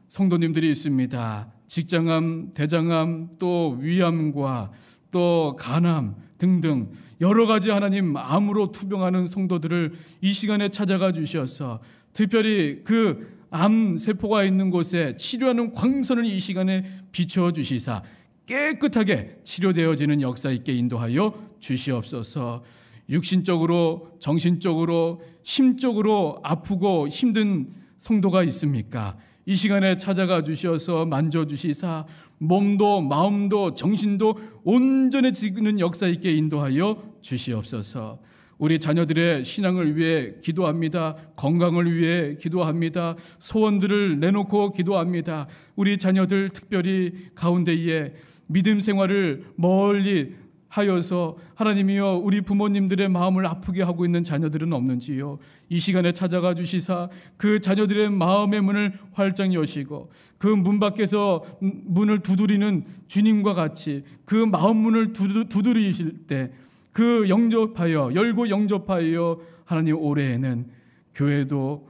성도님들이 있습니다. 직장암, 대장암, 또 위암과 또 간암 등등 여러 가지 하나님 암으로 투병하는 성도들을 이 시간에 찾아가 주셔서 특별히 그 암 세포가 있는 곳에 치료하는 광선을 이 시간에 비추어 주시사 깨끗하게 치료되어지는 역사 있게 인도하여 주시옵소서. 육신적으로, 정신적으로, 심적으로 아프고 힘든 성도가 있습니까? 이 시간에 찾아가 주셔서 만져주시사 몸도 마음도 정신도 온전해지는 역사 있게 인도하여 주시옵소서. 우리 자녀들의 신앙을 위해 기도합니다. 건강을 위해 기도합니다. 소원들을 내놓고 기도합니다. 우리 자녀들 특별히 가운데에 믿음 생활을 멀리 하여서 하나님이여 우리 부모님들의 마음을 아프게 하고 있는 자녀들은 없는지요. 이 시간에 찾아가 주시사 그 자녀들의 마음의 문을 활짝 여시고 그 문 밖에서 문을 두드리는 주님과 같이 그 마음 문을 두드리실 때 그 열고 영접하여 하나님 올해에는 교회도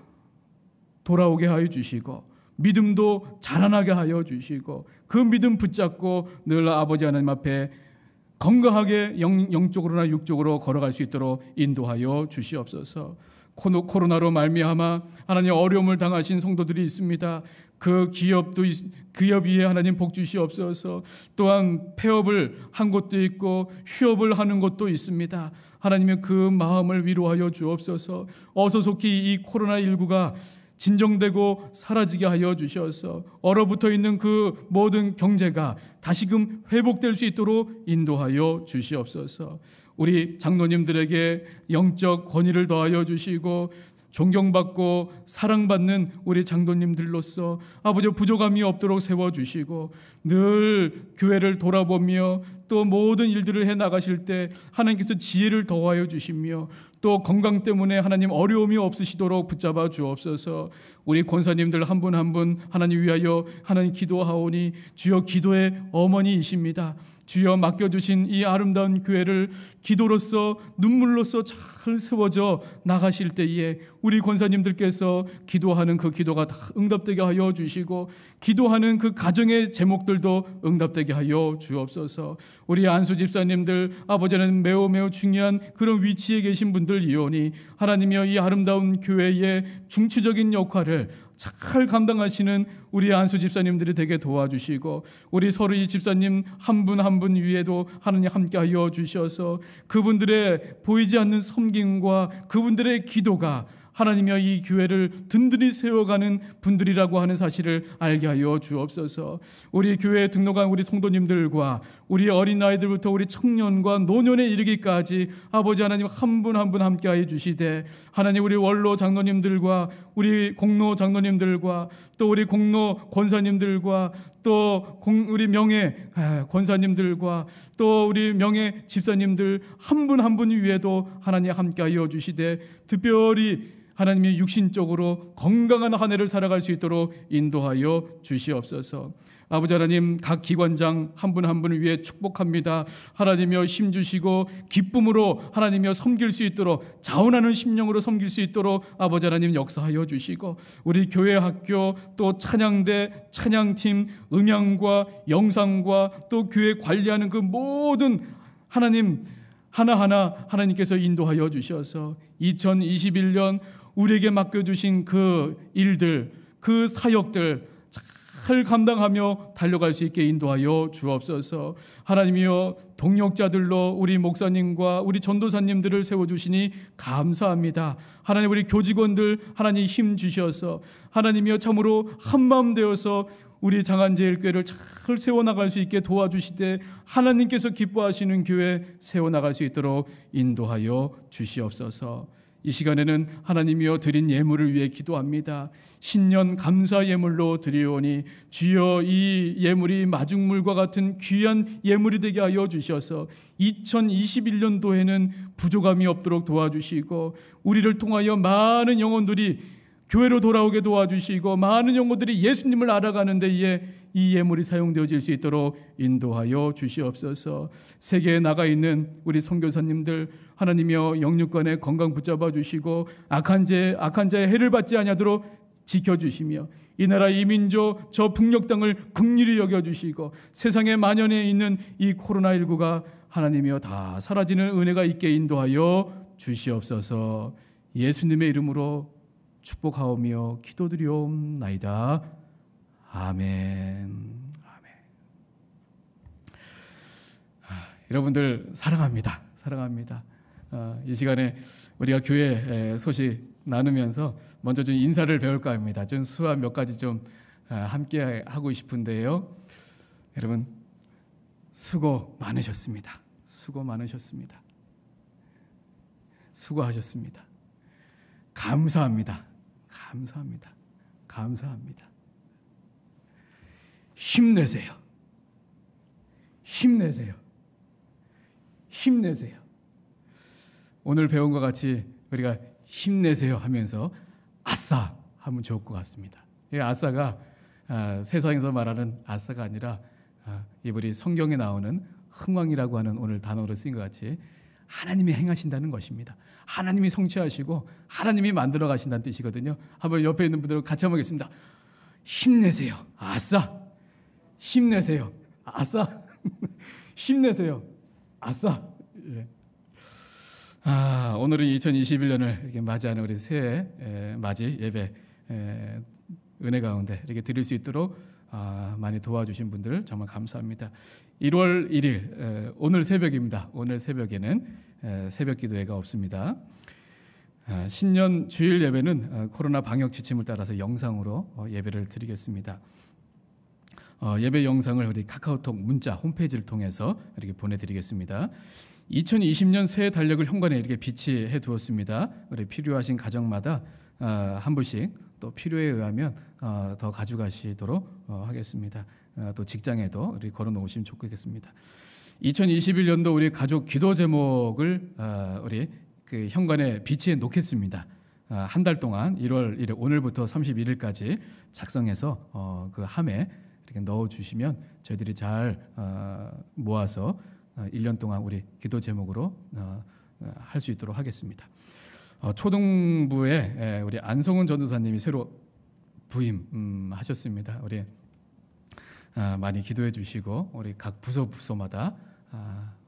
돌아오게 하여 주시고 믿음도 자라나게 하여 주시고 그 믿음 붙잡고 늘 아버지 하나님 앞에 건강하게 영적으로나 육적으로 걸어갈 수 있도록 인도하여 주시옵소서. 코로나로 말미암아 하나님 어려움을 당하신 성도들이 있습니다. 그 기업 위에 하나님 복 주시옵소서. 또한 폐업을 한 곳도 있고 휴업을 하는 곳도 있습니다. 하나님의 그 마음을 위로하여 주옵소서. 어서 속히 이 코로나19가 진정되고 사라지게 하여 주셔서 얼어붙어 있는 그 모든 경제가 다시금 회복될 수 있도록 인도하여 주시옵소서. 우리 장로님들에게 영적 권위를 더하여 주시고 존경받고 사랑받는 우리 장로님들로서 아버지 부족함이 없도록 세워주시고 늘 교회를 돌아보며 또 모든 일들을 해나가실 때 하나님께서 지혜를 더하여 주시며 또 건강 때문에 하나님 어려움이 없으시도록 붙잡아 주옵소서. 우리 권사님들 한 분 한 분 하나님 위하여 하나님 기도하오니 주여 기도의 어머니이십니다. 주여 맡겨주신 이 아름다운 교회를 기도로서 눈물로서 잘 세워져 나가실 때에 우리 권사님들께서 기도하는 그 기도가 다 응답되게 하여 주시고 기도하는 그 가정의 제목들도 응답되게 하여 주옵소서. 우리 안수 집사님들 아버지는 매우 중요한 그런 위치에 계신 분들이오니 하나님이여 이 아름다운 교회의 중추적인 역할을 잘 감당하시는 우리 안수 집사님들이 되게 도와주시고 우리 서르이 집사님 한 분 한 분 위에도 하나님 함께하여 주셔서 그분들의 보이지 않는 섬김과 그분들의 기도가 하나님이여 이 교회를 든든히 세워가는 분들이라고 하는 사실을 알게 하여 주옵소서. 우리 교회에 등록한 우리 성도님들과 우리 어린아이들부터 우리 청년과 노년에 이르기까지 아버지 하나님 한 분 한 분 함께하여 주시되 하나님 우리 원로 장로님들과 우리 공로 장로님들과 또 우리 공로 권사님들과 또 우리 명예 권사님들과 또 우리 명예 집사님들 한 분 한 분 위에도 하나님 함께하여 주시되 특별히 하나님의 육신적으로 건강한 한 해를 살아갈 수 있도록 인도하여 주시옵소서. 아버지 하나님 각 기관장 한 분 한 분을 위해 축복합니다. 하나님이여 힘주시고 기쁨으로 하나님이여 섬길 수 있도록 자원하는 심령으로 섬길 수 있도록 아버지 하나님 역사하여 주시고 우리 교회 학교 또 찬양대 찬양팀 음향과 영상과 또 교회 관리하는 그 모든 하나님 하나하나 하나님께서 인도하여 주셔서 2021년 우리에게 맡겨주신 그 일들 그 사역들 잘 감당하며 달려갈 수 있게 인도하여 주옵소서. 하나님이여 동역자들로 우리 목사님과 우리 전도사님들을 세워주시니 감사합니다. 하나님 우리 교직원들 하나님 힘 주셔서 하나님이여 참으로 한마음 되어서 우리 장안제일교회를 잘 세워나갈 수 있게 도와주시되 하나님께서 기뻐하시는 교회 세워나갈 수 있도록 인도하여 주시옵소서. 이 시간에는 하나님이여 드린 예물을 위해 기도합니다. 신년 감사 예물로 드리오니 주여 이 예물이 마중물과 같은 귀한 예물이 되게 하여 주셔서 2021년도에는 부족함이 없도록 도와주시고 우리를 통하여 많은 영혼들이 교회로 돌아오게 도와주시고 많은 영혼들이 예수님을 알아가는 데에 이 예물이 사용되어질 수 있도록 인도하여 주시옵소서. 세계에 나가 있는 우리 선교사님들 하나님이여 영육간에 건강 붙잡아 주시고 악한 자의 해를 받지 아니하도록 지켜주시며 이 나라 이 민족 저 북녘 땅을 긍휼히 여겨주시고 세상에 만연해 있는 이 코로나19가 하나님이여 다 사라지는 은혜가 있게 인도하여 주시옵소서. 예수님의 이름으로 축복하오며 기도드리옵나이다. 아멘. 여러분들 사랑합니다. 이 시간에 우리가 교회 소식 나누면서 먼저 좀 인사를 배울까 합니다. 좀 수화 몇 가지 좀 함께 하고 싶은데요. 여러분 수고 많으셨습니다. 수고하셨습니다. 감사합니다. 힘내세요. 오늘 배운 것 같이 우리가 힘내세요 하면서 아싸 하면 좋을 것 같습니다. 이 아싸가 세상에서 말하는 아싸가 아니라 우리 성경에 나오는 흥왕이라고 하는 오늘 단어를 쓴 것 같이 하나님이 행하신다는 것입니다. 하나님이 성취하시고 하나님이 만들어 가신다는 뜻이거든요. 한번 옆에 있는 분들과 같이 한번 하겠습니다. 힘내세요. 아싸. 힘내세요. 아싸. 힘내세요. 아싸. 예. 오늘은 2021년을 이렇게 맞이하는 우리 새해 맞이 예배 은혜 가운데 이렇게 드릴 수 있도록 많이 도와주신 분들 정말 감사합니다. 1월 1일 오늘 새벽입니다. 오늘 새벽에는 새벽 기도회가 없습니다. 신년 주일 예배는 코로나 방역 지침을 따라서 영상으로 예배를 드리겠습니다. 예배 영상을 우리 카카오톡 문자 홈페이지를 통해서 이렇게 보내드리겠습니다. 2020년 새해 달력을 현관에 이렇게 비치해 두었습니다. 우리 필요하신 가정마다 한 분씩 또 필요에 의하면 더 가져가시도록 하겠습니다. 또 직장에도 우리 걸어놓으시면 좋겠습니다. 2021년도 우리 가족 기도 제목을 우리 그 현관에 비치해 놓겠습니다. 한 달 동안 1월 1일 오늘부터 31일까지 작성해서 그 함에 이렇게 넣어주시면 저희들이 잘 모아서 1년 동안 우리 기도 제목으로 할 수 있도록 하겠습니다. 초등부에 우리 안성훈 전도사님이 새로 부임하셨습니다. 우리 많이 기도해 주시고 우리 각 부서마다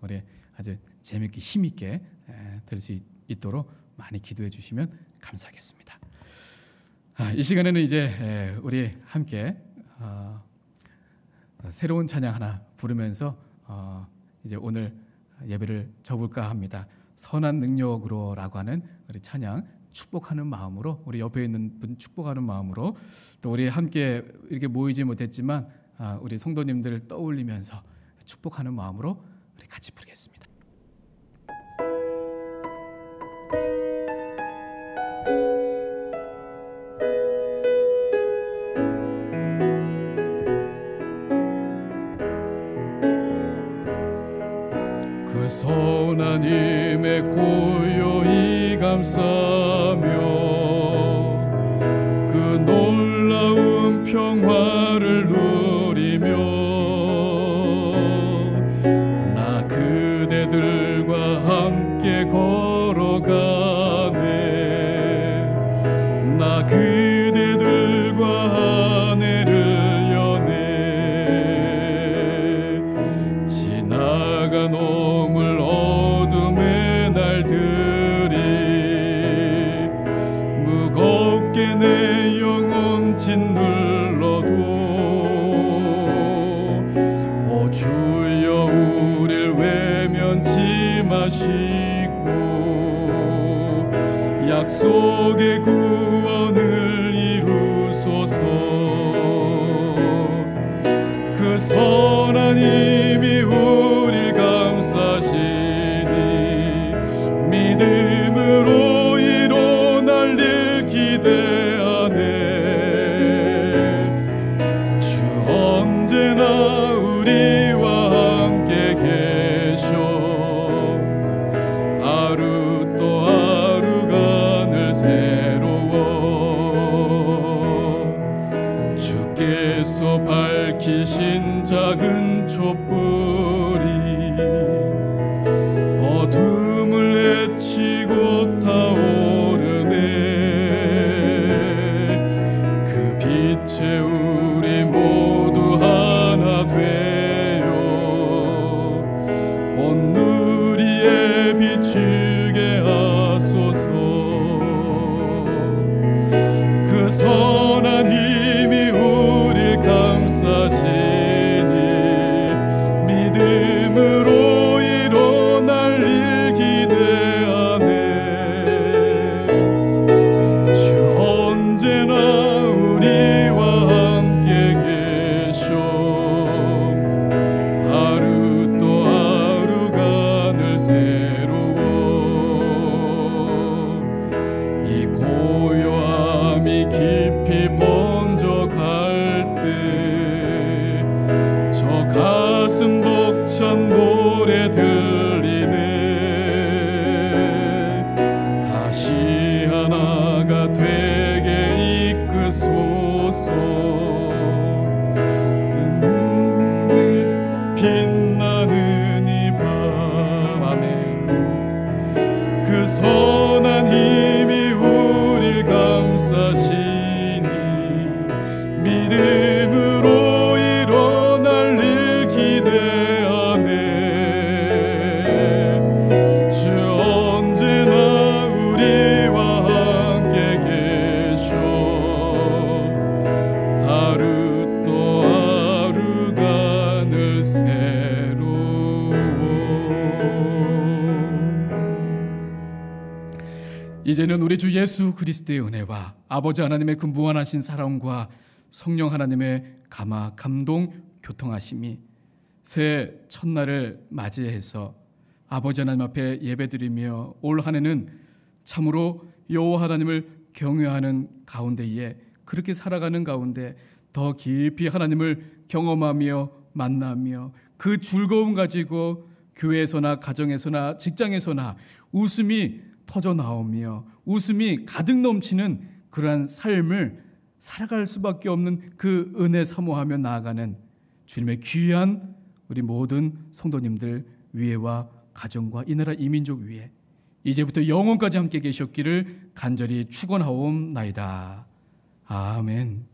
우리 아주 재밌게 힘있게 될 수 있도록 많이 기도해 주시면 감사하겠습니다. 이 시간에는 이제 우리 함께 새로운 찬양 하나 부르면서 이제 오늘 예배를 접을까 합니다. 선한 능력으로라고 하는 우리 찬양 축복하는 마음으로 우리 옆에 있는 분 축복하는 마음으로 또 우리 함께 이렇게 모이지 못했지만 우리 성도님들을 떠올리면서 축복하는 마음으로 우리 같이 부르겠습니다. 그 선한 힘에 고요히 감싸며 그 놀라운 평화를 누리며 나 그대들과 함께 걸어가네 나 그대들과 하늘을 여네 지나간 오물 어둠의 날들이 무겁게 내 영혼 짓눌러도 오 주여 우릴 외면치 마시고 약속의 구원을 이루소서 그 선한 힘이 우릴 감싸시니 믿음으로 되게 이끄소서. 빛나는 이 밤, 아멘. 그 선한 힘이 우릴 감싸시니 믿음으로 일어날 일 기대하네. 주 언제나 우리와 함께 계셔. 하루 또 하루가 늘 새로워. 이제는 우리 주 예수 그리스도의 은혜와 아버지 하나님의 그 무한하신 사랑과 성령 하나님의 감화, 감동, 교통하심이 새해 첫날을 맞이해서 아버지 하나님 앞에 예배드리며 올 한 해는 참으로 여호와 하나님을 경외하는 가운데에 그렇게 살아가는 가운데 더 깊이 하나님을 경험하며 만나며 그 즐거움 가지고 교회에서나 가정에서나 직장에서나 웃음이 터져 나오며 웃음이 가득 넘치는 그러한 삶을 살아갈 수밖에 없는 그 은혜 사모하며 나아가는 주님의 귀한 우리 모든 성도님들 위에와 가정과 이 나라 이민족 위에 이제부터 영원까지 함께 계셨기를 간절히 축원하옵나이다. 아멘.